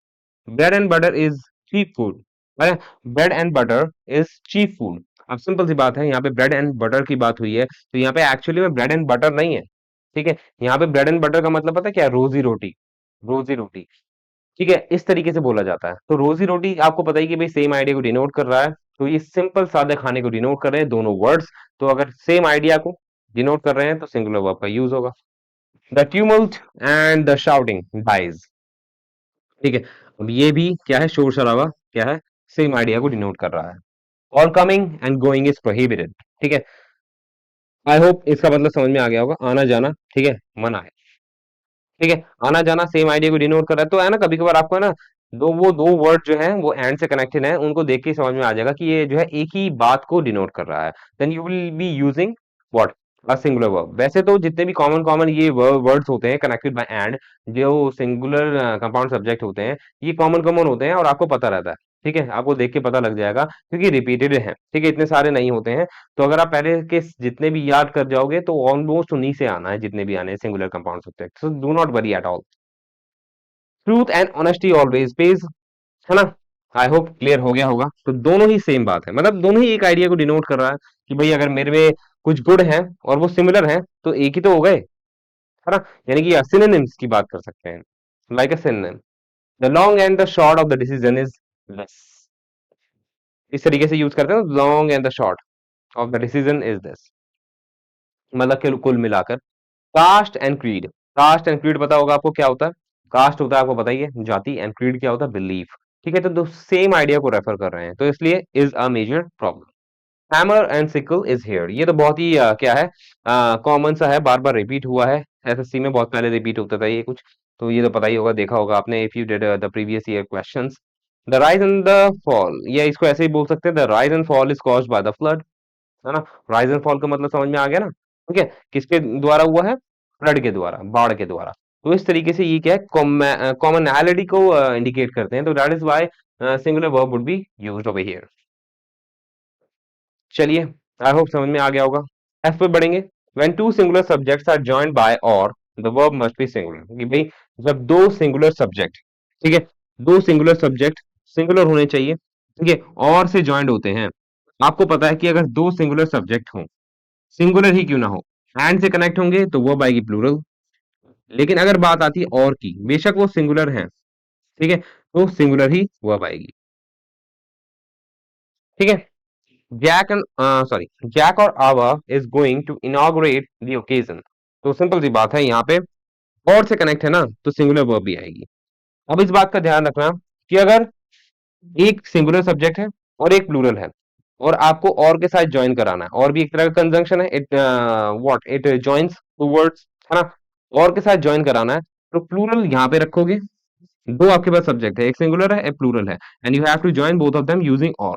Bread and butter is cheap food, है। Bread and butter is cheap food. अब सिंपल सी बात है, यहाँ पे ब्रेड एंड बटर की बात हुई है, तो यहाँ पे एक्चुअली में ब्रेड एंड बटर नहीं है। ठीक है, यहाँ पे ब्रेड एंड बटर का मतलब पता है क्या है? रोजी रोटी, रोजी रोटी। ठीक है, इस तरीके से बोला जाता है। तो रोजी रोटी आपको पता ही कि भाई सेम आइडिया को डिनोट कर रहा है, तो ये सिंपल सादे खाने को डिनोट कर रहे हैं दोनों वर्ड्स। तो अगर सेम आइडिया को डिनोट कर रहे हैं तो सिंगुलर वर्ब का यूज होगा। The tumult and the shouting dies. ठीक है, अब ये भी क्या है? शोर शराबा क्या है? सेम आइडिया को डिनोट कर रहा है। All coming and going is prohibited. ठीक है, आई होप इसका मतलब समझ में आ गया होगा। आना जाना, ठीक है, मना है। ठीक है, आना जाना सेम आइडिया को डिनोट कर रहा है, तो है ना, कभी कभार आपको है ना, वो दो वर्ड जो है वो एंड से कनेक्टेड है, उनको देख के ही समझ में आ जाएगा कि ये जो है एक ही बात को डिनोट कर रहा है। Then you will be using what? A singular verb. वैसे तो जितने भी कॉमन कॉमन ये वर्ड्स होते हैं कनेक्टेड बाय एंड, जो सिंगुलर कंपाउंड सब्जेक्ट होते हैं, ये कॉमन कॉमन होते हैं और आपको पता रहता है। ठीक है, आपको देख के पता लग जाएगा क्योंकि रिपीटेड है, ठीक है, इतने सारे नहीं होते हैं। तो अगर आप पहले के जितने भी याद कर जाओगे तो ऑलमोस्ट उन्हीं से आना है, जितने भी आने हैं singular compound subject, so do not worry at all. Truth and honesty always page, है ना। आई होप क्लियर हो गया होगा। तो दोनों ही सेम बात है, मतलब दोनों ही एक आइडिया को डिनोट कर रहा है कि भाई अगर मेरे में कुछ गुड है और वो सिमिलर है तो एक ही तो हो गए, है ना। यानी कि सिनोनिम्स की बात कर सकते हैं, like a synonym. The long and the short of the decision is less. इस तरीके से यूज करते हैं, long and the short of the decision is this, मतलब कि कुल मिलाकर। Caste and creed, caste and creed पता होगा आपको क्या होता है। कास्ट होता है आपको पता ही है, जाति, एंड क्रीड क्या होता है, बिलीफ। ठीक है, तो दो सेम आइडिया को रेफर कर रहे हैं, तो इसलिए is a major problem. Hammer and sickle is here, ये तो बहुत ही क्या है, कॉमन सा है, बार बार रिपीट हुआ है, एसएससी में बहुत पहले रिपीट होता था ये कुछ। तो ये तो पता ही होगा, देखा होगा आपने if you did the previous year questions. The rise and the fall, या इसको ऐसे ही बोल सकते हैं, the rise and fall is caused by the flood, है ना। राइज एंड फॉल का मतलब समझ में आ गया ना, ठीक है। किसके द्वारा हुआ है, फ्लड के द्वारा, बाढ़ के द्वारा। तो इस तरीके से ये क्या है, कॉमनैलिटी को इंडिकेट करते हैं, तो that is why singular verb would be used over here. चलिए, आई होप समझ में आ गया होगा। एफ पे बढ़ेंगे। When two singular subjects are joined by or, the verb must be singular, कि भाई जब दो सिंगुलर सब्जेक्ट, ठीक है, दो सिंगुलर सब्जेक्ट सिंगुलर होने चाहिए, ठीक है, और से जॉइंड होते हैं। आपको पता है कि अगर दो सिंगुलर सब्जेक्ट हों, सिंगुलर ही क्यों ना हो, एंड से कनेक्ट होंगे तो वर्ब आएगी प्लूरल। लेकिन अगर बात आती है और की, बेशक वो सिंगुलर है, ठीक है, तो सिंगुलर ही वर्ब आएगी, ठीक है। जैक एंड सॉरी, जैक और Ava is going to inaugurate the occasion. तो सिंपल सी बात है, यहाँ पे और से कनेक्ट है ना, तो सिंगुलर वर्ब भी आएगी। अब इस बात का ध्यान रखना कि अगर एक सिंगुलर सब्जेक्ट है और एक प्लूरल है, और आपको और के साथ ज्वाइन कराना है, और भी एक तरह का कंजंक्शन है, it what it joins two words, है ना। और के साथ ज्वाइन कराना है, तो प्लूरल यहाँ पे रखोगे। दो आपके पास सब्जेक्ट है, एक सिंगुलर है एक प्लूरल है, and you have to join both of them using और।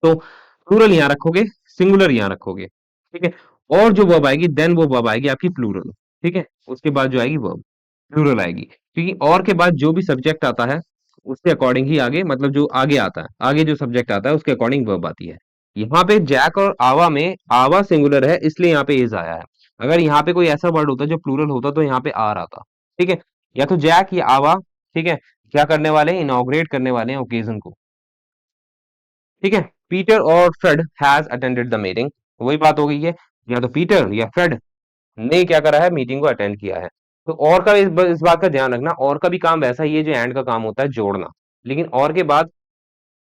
तो प्लूरल यहाँ रखोगे, सिंगुलर यहाँ रखोगे, ठीक है। और जो वर्ब आएगी, देन वो वर्ब आएगी आपकी प्लूरल, ठीक है। उसके बाद जो आएगी वर्ब प्लूरल आएगी, क्योंकि और के बाद जो भी सब्जेक्ट आता है उसके अकॉर्डिंग ही आगे, मतलब जो आगे आता है, आगे जो सब्जेक्ट आता है उसके अकॉर्डिंग वर्ब आती है। यहाँ पे जैक और आवा में आवा सिंगुलर है, इसलिए यहाँ पे इज आया है। अगर यहाँ पे कोई ऐसा वर्ड होता जो प्लूरल होता तो यहाँ पे आर आता, ठीक है। या तो जैक या आवा, ठीक है, क्या करने वाले हैं, इनॉग्रेट करने वाले हैं ओकेजन को, ठीक है। पीटर और Fred has attended the meeting, वही बात हो गई है, या तो पीटर या फ्रेड ने क्या करा है, मीटिंग को अटेंड किया है। तो और का इस बात का ध्यान रखना, और का भी काम वैसा ही है जो एंड का काम होता है, जोड़ना। लेकिन और के बाद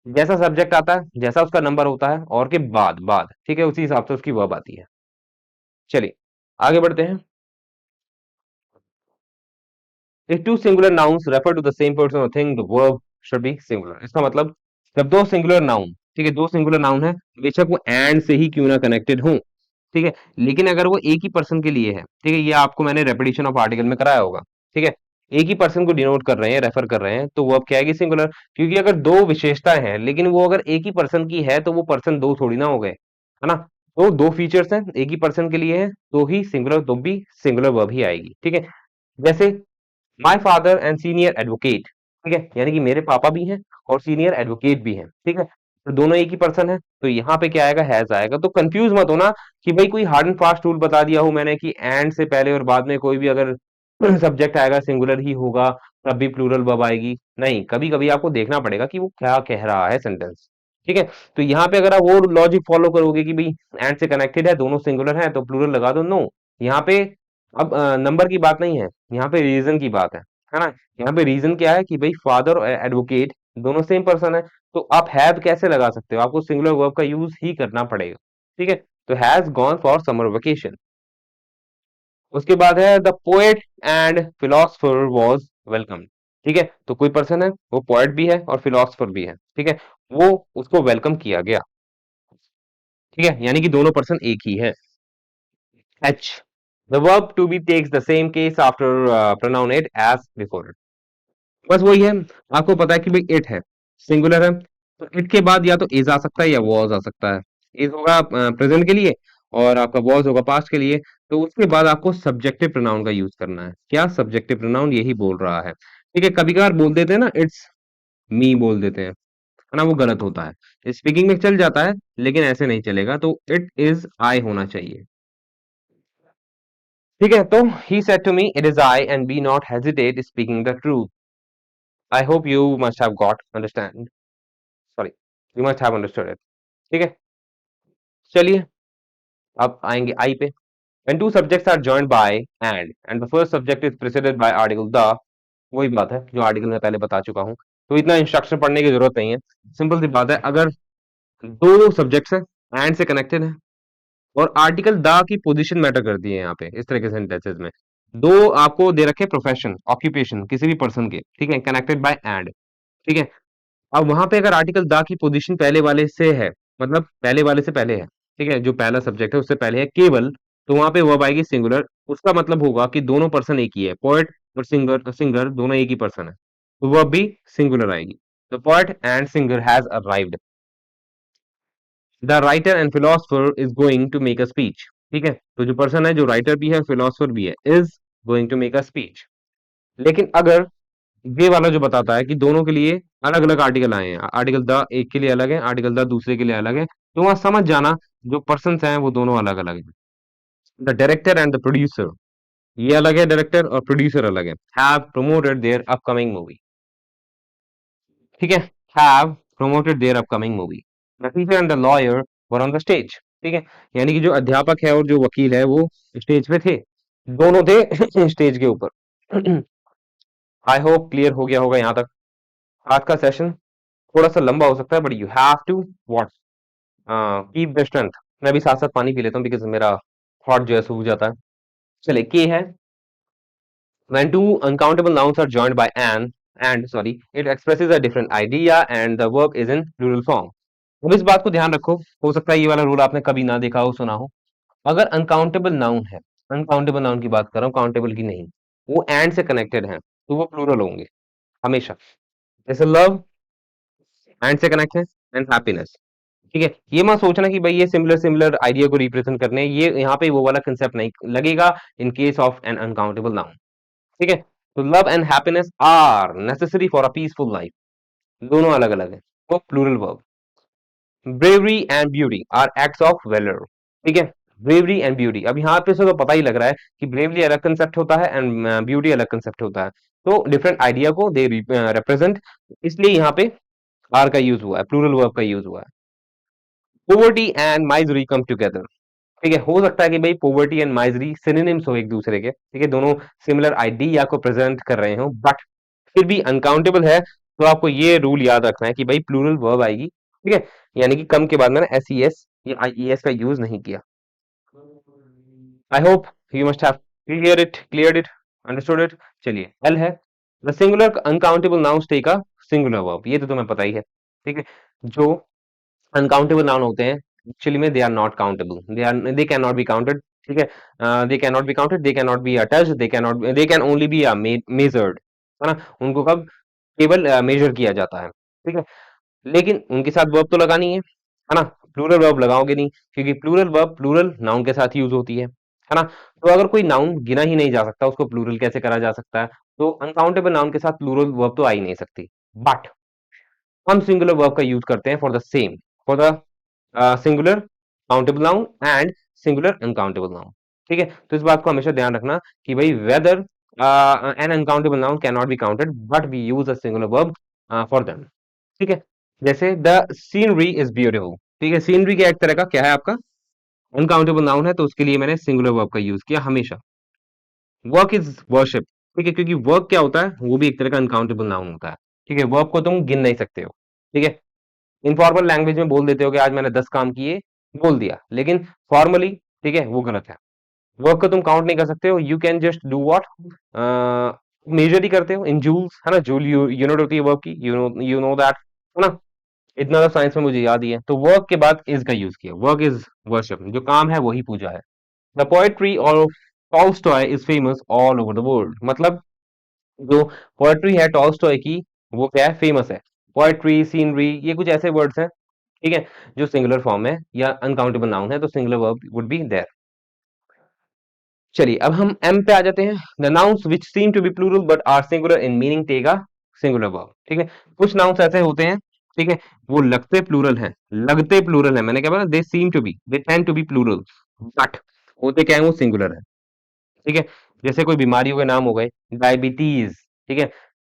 जैसा सब्जेक्ट आता है, जैसा उसका नंबर होता है, और के बाद बाद, ठीक है, उसी हिसाब से उसकी वर्ब आती है। चलिए आगे बढ़ते हैं। If two singular nouns refer to the same person or thing, the verb should be singular। इसका मतलब जब दो सिंगुलर नाउन, ठीक है, दो सिंगुलर नाउन है, बेशक वो एंड से ही क्यों ना कनेक्टेड हो, ठीक है, लेकिन अगर वो एक ही पर्सन के लिए है, ठीक है, ये आपको मैंने रेपिटेशन ऑफ आर्टिकल में कराया होगा, ठीक है, एक ही पर्सन को डिनोट कर रहे हैं, रेफर कर रहे हैं, तो वर्ब क्या आएगी, सिंगुलर। क्योंकि अगर दो विशेषताएं हैं लेकिन वो अगर एक ही पर्सन की है तो वो पर्सन दो थोड़ी ना हो गए, है ना। तो दो फीचर्स हैं, एक ही पर्सन के लिए है तो ही सिंगुलर, तो भी सिंगुलर वर्ब ही आएगी, ठीक है। जैसे my father and senior advocate, ठीक है, यानी कि मेरे पापा भी हैं और सीनियर एडवोकेट भी हैं, ठीक है, तो दोनों एक ही पर्सन है, तो यहाँ पे क्या आएगा, हैज आएगा। तो कंफ्यूज मत होना कि भाई कोई हार्ड एंड फास्ट रूल बता दिया हो मैंने कि एंड से पहले और बाद में कोई भी अगर सब्जेक्ट आएगा सिंगुलर ही होगा, तब भी प्लूरल वर्ब आएगी। नहीं, कभी कभी आपको देखना पड़ेगा कि वो क्या कह रहा है सेंटेंस, ठीक है। तो यहाँ पे अगर आप वो लॉजिक फॉलो करोगे कि भाई एंड से कनेक्टेड है, दोनों सिंगुलर है, तो प्लूरल लगा दो, नो। यहाँ पे अब नंबर की बात नहीं है, यहाँ पे रीजन की बात है ना। यहाँ पे रीजन क्या है कि भाई फादर और एडवोकेट दोनों सेम पर्सन है, तो आप हैव कैसे लगा सकते हो, आपको सिंगुलर वर्ब का यूज ही करना पड़ेगा, ठीक है। तो has gone for summer vacation. उसके बाद है the poet and philosopher was welcome, ठीक है, तो कोई पर्सन है, वो पोएट भी है और फिलोसफर भी है, ठीक है, वो उसको वेलकम किया गया, ठीक है, यानी कि दोनों पर्सन एक ही है। H, the verb to be takes the same case after pronoun it as before it। बस वही है, आपको पता है कि भाई इट है, सिंगुलर है, तो इट के बाद या तो इज आ सकता है या वॉज आ सकता है। इज होगा प्रेजेंट के लिए और आपका वॉज होगा पास्ट के लिए। तो उसके बाद आपको सब्जेक्टिव प्रोनाउन का यूज करना है। क्या सब्जेक्टिव प्रोनाउन, यही बोल रहा है, ठीक है। कभी कभार बोल देते हैं ना, इट्स मी बोल देते हैं, है ना, वो गलत होता है। स्पीकिंग में चल जाता है, लेकिन ऐसे नहीं चलेगा, तो इट इज आई होना चाहिए। ठीक है, तो he said to me it is I and be not hesitate speaking the truth. I hope you must have got understand, sorry, you must have understood it. ठीक है, चलिए अब आएंगे आई पे। When two subjects are joined by and the first subject is preceded by article the, वही बात है जो आर्टिकल मैं पहले बता चुका हूँ, तो इतना इंस्ट्रक्शन पढ़ने की जरूरत नहीं है। सिंपल सी बात है, अगर दो सब्जेक्ट्स हैं एंड से कनेक्टेड है और article the key position matter करती है यहाँ पे, इस तरह के सेंटेंसेस में दो आपको दे रखे प्रोफेशन ऑक्यूपेशन किसी भी पर्सन के, ठीक है, कनेक्टेड बाय एंड। ठीक है, अब वहां पे अगर आर्टिकल द की पोजीशन पहले वाले से है, मतलब पहले वाले से पहले है, ठीक है, जो पहला सब्जेक्ट है उससे पहले है केवल, तो वहां पे वर्ब आएगी सिंगुलर। उसका मतलब होगा कि दोनों पर्सन एक ही है, पोएट और सिंगर, सिंगर दोनों एक ही पर्सन है, तो वर्ब भी सिंगुलर आएगी। The poet and singer has arrived, the writer and philosopher is going to make a speech. ठीक है, तो जो पर्सन है जो राइटर भी है फिलोसफर भी है, is going to make a speech. लेकिन अगर ये वाला जो बताता है कि दोनों के लिए अलग अलग आर्टिकल आए हैं, आर्टिकल द एक के लिए अलग है, आर्टिकल द दूसरे के लिए अलग है, तो वहां समझ जाना जो पर्सन हैं वो दोनों अलग अलग है। The director and the producer, ये अलग है, डायरेक्टर और प्रोड्यूसर अलग है, have promoted their upcoming movie. ठीक है, have promoted their upcoming movie. The teacher and the lawyer were on the stage. ठीक है, यानी कि जो अध्यापक है और जो वकील है वो स्टेज पे थे, दोनों थे स्टेज के ऊपर। आई होप क्लियर हो गया होगा यहाँ तक। आज का सेशन थोड़ा सा लंबा हो सकता है, but you have to what keep the strength. मैं भी साथ साथ पानी पी लेता हूँ बिकॉज मेरा थॉट जो है सूख जाता है। चले, के है when two uncountable nouns are joined by an and sorry it expresses a different idea and the verb is in plural form। अब इस बात को ध्यान रखो, हो सकता है ये वाला रूल आपने कभी ना देखा हो, सुना हो। अगर अनकाउंटेबल नाउन है, अनकाउंटेबल नाउन की बात कर रहा हूँ, काउंटेबल की नहीं, वो एंड से कनेक्टेड है तो वो प्लूरल होंगे हमेशा। जैसे लव एंड से कनेक्ट है, एंड हैप्पीनेस। ठीक है, ये मत सोचना कि भाई ये सिमिलर सिमिलर आइडिया को रिप्रेजेंट करने हैं, ये यहाँ पे वो वाला कंसेप्ट नहीं लगेगा in case of an uncountable noun. ठीक है, तो love and happiness are necessary for a peaceful life, दोनों अलग अलग है, वो plural verb. Bravery and beauty are acts of valour. ठीक है, ब्रेवरी एंड ब्यूटी, अब यहाँ पे से तो पता ही लग रहा है कि ब्रेवरी अलग कंसेप्ट होता है एंड ब्यूटी अलग कंसेप्ट होता है, तो डिफरेंट आइडिया को दे रिप्रेजेंट, इसलिए यहाँ पे आर का यूज हुआ है, प्लूरल वर्ब का यूज हुआ है। Poverty and misery come together. ठीक है, हो सकता है कि भाई पोवर्टी एंड माइजरी सिनोनिम्स हो एक दूसरे के, ठीक है, दोनों सिमिलर आइडिया को प्रेजेंट कर रहे हो, बट फिर भी अनकाउंटेबल है, तो आपको ये रूल याद रखना है कि भाई प्लूरल वर्ब आएगी। ठीक है, यानी कि कम के बाद मैंने एस ई एस या आई ई एस का यूज नहीं किया। I hope you must have clear it, understood it. चलिए, एल है the singular uncountable nouns take a singular verb, ये तो तुम्हें पता ही है। ठीक है, जो अनकाउंटेबल नाउन होते हैं एक्चुअली में they are not countable, they can not be counted. ठीक है, they can not be counted, they can not be touched, they can not, they can only be measured, है ना, उनको कब केवल मेजर किया जाता है। ठीक है, लेकिन उनके साथ वर्ब तो लगानी है ना, प्लूरल वर्ब लगाओगे नहीं, क्योंकि प्लूरल वर्ब प्लूरल नाउन के साथ यूज होती है ना। तो अगर कोई नाउन गिना ही नहीं जा सकता उसको प्लूरल कैसे करा जा सकता है, तो अनकाउंटेबल नाउन के साथ प्लूरल वर्ब तो आ ही नहीं सकती। बट हम सिंगुलर वर्ब का यूज करते हैं for the same, for the singular countable noun and singular uncountable noun. ठीक है, तो इस बात को हमेशा ध्यान रखना कि भाई whether an uncountable noun can not be counted but we use a singular verb for them. ठीक है, जैसे द सीनरी इज ब्यूटीफुल। ठीक है, सीनरी का एक तरह का क्या है आपका अनकाउंटेबल नाउन है, तो उसके लिए मैंने सिंगुलर वर्ब का यूज किया हमेशा। Work is worship. ठीक है, क्योंकि वर्क क्या होता है वो भी एक तरह का अनकाउंटेबल नाउन होता है। ठीक है, वर्क को तुम गिन नहीं सकते हो। ठीक है, इनफॉर्मल लैंग्वेज में बोल देते हो कि आज मैंने 10 काम किए, बोल दिया, लेकिन फॉर्मली ठीक है वो गलत है। वर्क को तुम काउंट नहीं कर सकते हो, you can just do what, major ही करते हो इन जूल्स, है ना, जूल यूनिट होती है वर्क की, यू नो दैट, है ना, इतना तो साइंस में मुझे याद ही है। तो वर्क के बाद इज का यूज किया, वर्क इज वर्शिप, जो काम है वही पूजा है। The poetry of Tolstoy is famous all over the world, मतलब जो पोएट्री है टॉल्स्टॉय की वो क्या है, फेमस है। पोएट्री, सीनरी, ये कुछ ऐसे वर्ड्स हैं, ठीक है, जो सिंगुलर फॉर्म है या अनकाउंटेबल नाउन है, तो singular verb would be there. चलिए, अब हम एम पे आ जाते हैं। The nouns which seem to be plural but are singular in meaning take a singular verb. ठीक है, कुछ नाउन्स ऐसे होते हैं, ठीक है? वो लगते प्लूरल है, मैंने क्या बोला, they seem to be, they tend to be plural, but होते क्या है, वो सिंगुलर है। ठीक है? जैसे कोई बीमारियों के नाम हो गए, डायबिटीज। ठीक है?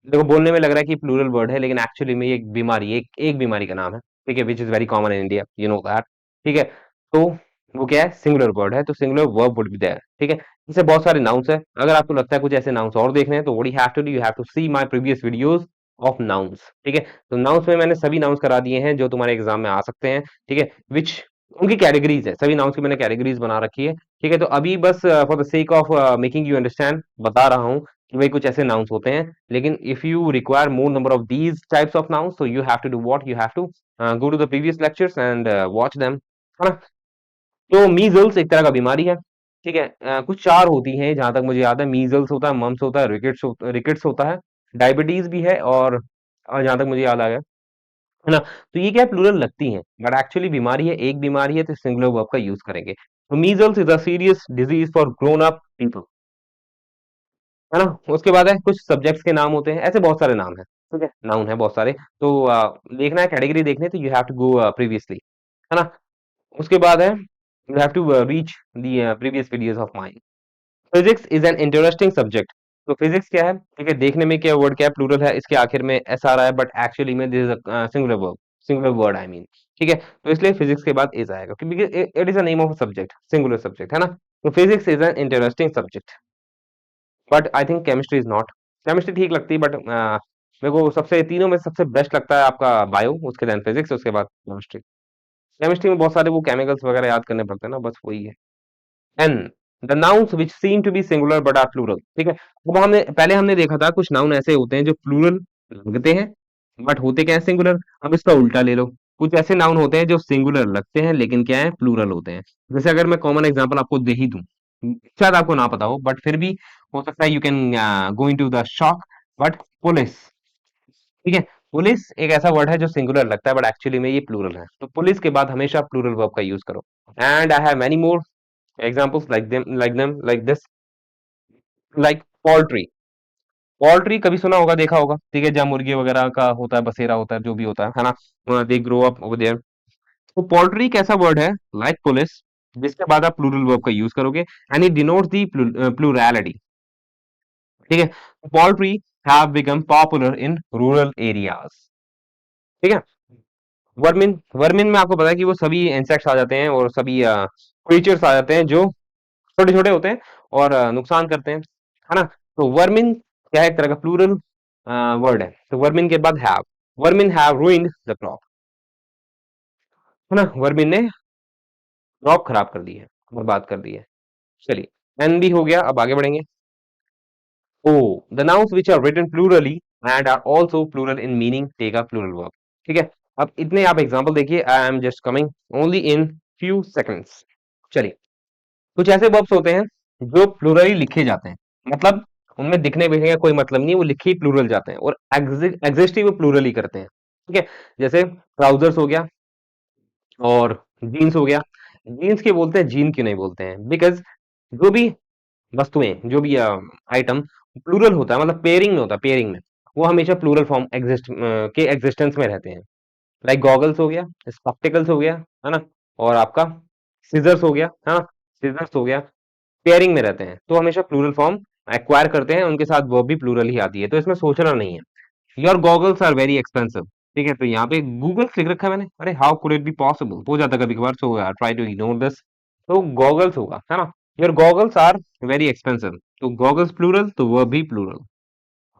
देखो बोलने में लग रहा है कि प्लूरल वर्ड है, लेकिन एक्चुअली में ये एक बीमारी, एक बीमारी का नाम है। ठीक है? Which is very common in India, you know that. ठीक है? तो वो क्या है, सिंगुलर वर्ड है, तो singular verb would be there. ठीक है? इससे बहुत सारे नाउन्स है, अगर आपको लगता है कुछ ऐसे नाउन्स और देखने हैं, तो what you have to do, you have to see my previous videos of nouns. ठीक है? तो नाउन्स में मैंने सभी नाउन्स करा दिए हैं जो तुम्हारे एग्जाम में आ सकते हैं। ठीक है? विच उनकी कैटेगरीज है, सभी नाउन्स की मैंने कैटेगरीज बना रखी है। ठीक है? तो अभी बस for the sake of making you understand बता रहा हूँ कि भाई कुछ ऐसे नाउन्स होते हैं, लेकिन if you require more number of these types of nouns, so you have to do what, you have to go to the previous lectures and watch them, है ना? तो मीजल्स एक तरह का बीमारी है। ठीक है? कुछ चार होती हैं जहां तक मुझे याद है, मीजल्स होता है, मम्स होता है, रिकेट्स होता है, डायबिटीज भी है, और जहां तक मुझे याद आ गया, है ना? तो ये क्या है, प्लूरल लगती हैं, बट एक्चुअली बीमारी है, एक बीमारी है, तो सिंगुलर वर्ब का यूज करेंगे। तो measles is a serious disease for grown up people, है ना? उसके बाद है कुछ सब्जेक्ट्स के नाम होते हैं, ऐसे बहुत सारे नाम हैं। ठीक है? नाउन है बहुत सारे। तो देखना है, कैटेगरी देखनी है, तो you have to go previously, है ना? उसके बाद है, you have to reach the previous videos of mine. Physics is an interesting subject. तो फिजिक्स क्या है? ठीक है, देखने में क्या वर्ड क्या है, प्लूरल है, इसके आखिर में एस आ रहा है, बट एक्चुअली में this is singular verb, singular word I mean. ठीक है? तो इसलिए फिजिक्स के बाद इज आएगा, क्योंकि it is a name of subject, singular subject, है ना? तो physics is an interesting subject, but I think chemistry is not. Chemistry ठीक लगती है, बट मेरे को सबसे, तीनों में सबसे बेस्ट लगता है आपका बायो, उसके बाद फिजिक्स, उसके बाद केमिस्ट्री। केमिस्ट्री में बहुत सारे वो केमिकल्स वगैरह याद करने पड़ते हैं ना, बस वही है। An, the nouns which seem to be singular but are plural. ठीक है? अब हमने देखा था कुछ नाउन ऐसे होते हैं जो प्लूरल लगते हैं, बट होते क्या है, सिंगुलर। अब इसका उल्टा ले लो, कुछ ऐसे नाउन होते हैं जो सिंगुलर लगते हैं, लेकिन क्या है, प्लूरल होते हैं। जैसे अगर मैं कॉमन एग्जांपल आपको दे ही दूं, शायद आपको ना पता हो, बट फिर भी हो सकता है you can go into the shock, but police. ठीक है? पुलिस एक ऐसा वर्ड है जो सिंगुलर लगता है, बट एक्चुअली में ये प्लूरल है, तो पुलिस के बाद हमेशा प्लूरल वर्ब का यूज करो। And I have many more examples like this, like poultry। Poultry कभी सुना होगा, देखा होगा। ठीक है? जहाँ मुर्गी वगैरह का होता है, बसेरा होता है, जो भी होता है ना, they grow up over there. तो पोल्ट्री कैसा वर्ड है, लाइक पुलिस, जिसके बाद आप प्लूरल वर्ब का यूज करोगे, and it denotes the plurality. ठीक है? Poultry have become popular in rural areas. ठीक है? वर्मिन, वर्मिन में आपको पता है कि वो सभी इंसेक्ट्स आ जाते हैं, और सभी क्रीचर्स आ जाते हैं जो छोटे छोटे होते हैं और नुकसान करते हैं, है ना? तो वर्मिन क्या है, एक तरह का प्लूरल वर्ड है। तो वर्मिन के बाद have, vermin have ruined the crop, है ना? वर्मिन ने क्रॉप खराब कर दी है, बर्बाद कर दी है। चलिए, एन भी हो गया, अब आगे बढ़ेंगे। O, the nouns which are written plurally and are also plural in meaning take a plural verb. ठीक है? अब इतने आप एग्जांपल देखिए, I am just coming only in few seconds. चलिए, कुछ ऐसे वर्ब्स होते हैं जो प्लूरली लिखे जाते हैं, मतलब उनमें दिखने बिखने का कोई मतलब नहीं, वो लिखे ही प्लूरल जाते हैं, और एग्जिस्ट ही वो प्लूरल ही करते हैं। ठीक है? जैसे ट्राउजर्स हो गया, और जीन्स हो गया। जीन्स के बोलते हैं, जीन क्यों नहीं बोलते हैं? बिकॉज जो भी वस्तुएं, जो भी आइटम प्लूरल होता है, मतलब पेयरिंग में होता है, पेयरिंग में वो हमेशा प्लूरल फॉर्म के एग्जिस्टेंस में रहते हैं। लाइक गॉगल्स हो गया, स्पेक्टिकल्स हो गया, है ना? और आपका सीजर्स हो गया, है ना? सीजर्स हो गया, पेयरिंग में रहते हैं, तो हमेशा प्लूरल फॉर्म एक्वायर करते हैं, उनके साथ वो भी प्लूरल ही आती है, तो इसमें सोचना नहीं है। Your goggles are very expensive. ठीक है? तो यहाँ पे गूगल लिख रखा है मैंने, अरे how could it be possible, हो जाता है कभी कभार, so try to ignore this. तो गॉगल्स होगा, है ना? Your goggles are very expensive, तो गॉगल्स प्लूरल, तो वह भी plural.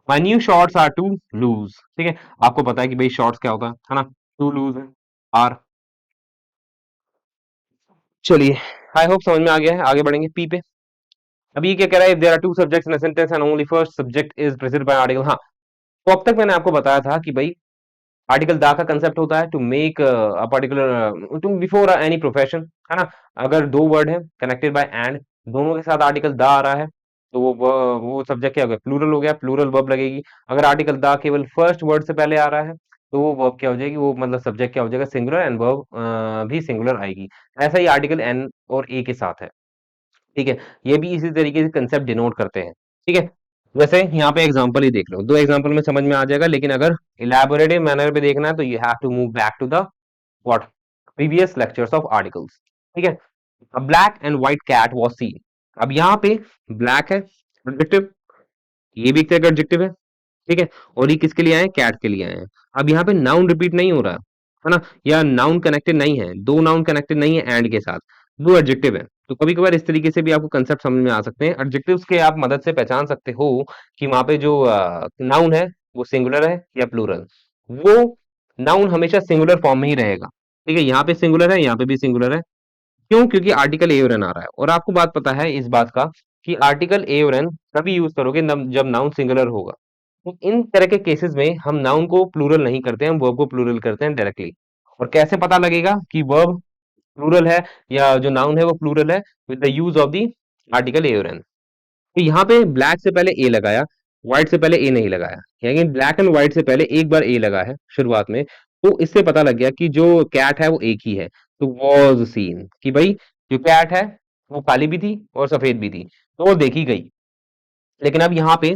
My new shorts are too loose. ठीक है? आपको पता है कि भाई शॉर्ट्स क्या होता है ना? टू लूज है, आर। चलिए, आई होप समझ में आ गया है, आगे बढ़ेंगे पी पे। अभी ये क्या कह रहा है, there are two subjects in a sentence and only first subject is preceded by article. हाँ, तो अब तक मैंने आपको बताया था कि भाई आर्टिकल दा का कंसेप्ट होता है to make a particular, to before any profession, है ना? अगर दो वर्ड है कनेक्टेड बाय एंड, दोनों के साथ आर्टिकल दा आ रहा है, तो वो सब्जेक्ट क्या हो गया, प्लूरल हो गया, प्लूरल वर्ब लगेगी। अगर आर्टिकल दा केवल फर्स्ट वर्ड से पहले आ रहा है, तो वो वर्ब क्या हो जाएगी, वो मतलब सब्जेक्ट क्या हो जाएगा, सिंगुलर, एंड वर्ब भी सिंगुलर आएगी। ऐसा ही आर्टिकल एन और ए के साथ है। ठीक है? ये भी इसी तरीके से कंसेप्ट डिनोट करते हैं। ठीक है? वैसे यहाँ पे एग्जांपल ही देख लो, दो एग्जांपल में समझ में आ जाएगा, लेकिन अगर इलैबोरेटिव मैनर पे देखना है तो you have to move back to the what previous lectures of articles. ठीक है, a black and white cat was seen. अब यहाँ पे ब्लैक है एडजेक्टिव, ये भी एक एडजेक्टिव है, ठीक है, और ये किसके लिए आए हैं, कैट के लिए आए हैं। अब यहाँ पे नाउन रिपीट नहीं हो रहा है ना, या नाउन कनेक्टेड नहीं है, दो नाउन कनेक्टेड नहीं है एंड के साथ, दो एडजेक्टिव है। तो कभी कभार इस तरीके से भी आपको कंसेप्ट समझ में आ सकते हैं, एडजेक्टिव्स के आप मदद से पहचान सकते हो कि वहां पे जो नाउन है वो सिंगुलर है या प्लूरल। वो नाउन हमेशा सिंगुलर फॉर्म में ही रहेगा। ठीक है, यहाँ पे सिंगुलर है, यहाँ पे भी सिंगुलर है। क्यों? क्योंकि आर्टिकल ए और एन आ रहा है, और आपको बात पता है इस बात का कि आर्टिकल ए और एन तभी यूज करोगे जब नाउन सिंगुलर होगा। तो इन तरह के केसेस में हम नाउन को प्लूरल नहीं करते हैं, वर्ब को प्लूरल करते हैं डायरेक्टली। और कैसे पता लगेगा कि वर्ब प्लूरल है या जो नाउन है वो प्लूरल है? With the use of the article a or an. तो यहाँ पे ब्लैक से पहले ए लगाया, व्हाइट से पहले ए नहीं लगाया, यानी ब्लैक एंड व्हाइट से पहले एक बार ए लगा है शुरुआत में। तो इससे पता लग गया कि जो कैट है वो एक ही है। तो वॉज सीन कि भाई जो कैट है वो काली भी थी और सफेद भी थी, तो वो देखी गई। लेकिन अब यहाँ पे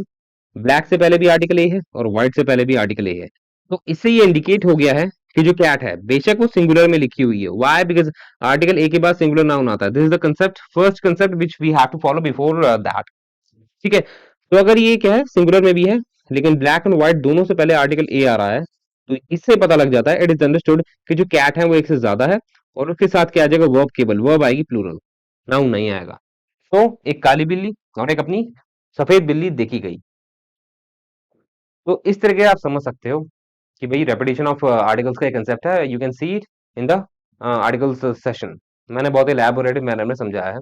ब्लैक से पहले भी आर्टिकल ए है और व्हाइट से पहले भी आर्टिकल ए है। तो इससे ये इंडिकेट हो गया है कि जो कैट है बेशक वो सिंगुलर में लिखी हुई है। व्हाई? बिकॉज आर्टिकल ए के बाद सिंगुलर नाउन आता है। This is the concept, first concept which we have to follow before that. ठीक है, तो अगर ये क्या है, सिंगुलर में भी है, लेकिन ब्लैक एंड व्हाइट दोनों से पहले आर्टिकल ए आ रहा है, तो इससे पता लग जाता है, इट इज अंडरस्टूड कि जो कैट है वो एक से ज्यादा है। और उसके साथ क्या आ जाएगा, वर्ब, केवल वर्ब आएगी, प्लूरल, नाउन नहीं आएगा। तो एक काली बिल्ली और एक अपनी सफेद बिल्ली देखी गई। तो इस तरह के आप समझ सकते हो कि भाई रेपिटेशन ऑफ आर्टिकल्स का एक कंसेप्ट है, you can see it in the articles session. मैंने बहुत इलैबोरेटिव मैनर में समझाया है।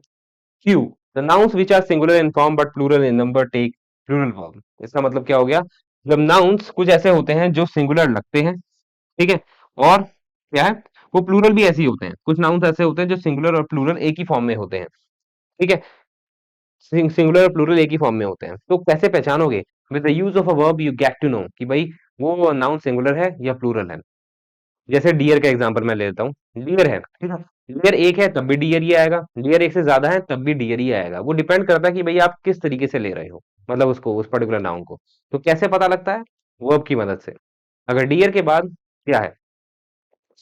Q, the nouns which are singular in form but plural in number take plural form. इसका मतलब क्या हो गया? जब नाउन्स कुछ ऐसे होते हैं जो सिंगुलर लगते हैं, ठीक है, और क्या है, वो प्लूरल भी ऐसे ही होते हैं। कुछ नाउन्स ऐसे होते हैं जो सिंगुलर और प्लूरल एक ही फॉर्म में होते हैं। ठीक है, सिंगुलर और प्लूरल एक ही फॉर्म में होते हैं। तो कैसे पहचानोगे? With the use of a verb you get to know कि भाई वो नाउन सिंगुलर है या प्लूरल है। जैसे डियर का एग्जांपल मैं ले लेता हूँ। डियर है, ठीक है, डियर एक है तब भी डियर ही आएगा, डियर एक से ज्यादा है तब भी डियर ही आएगा। वो डिपेंड करता है कि भाई आप किस तरीके से ले रहे हो, मतलब उसको, उस पर्टिकुलर नाउन को। तो कैसे पता लगता है? वर्ब की मदद से। अगर डियर के बाद क्या है,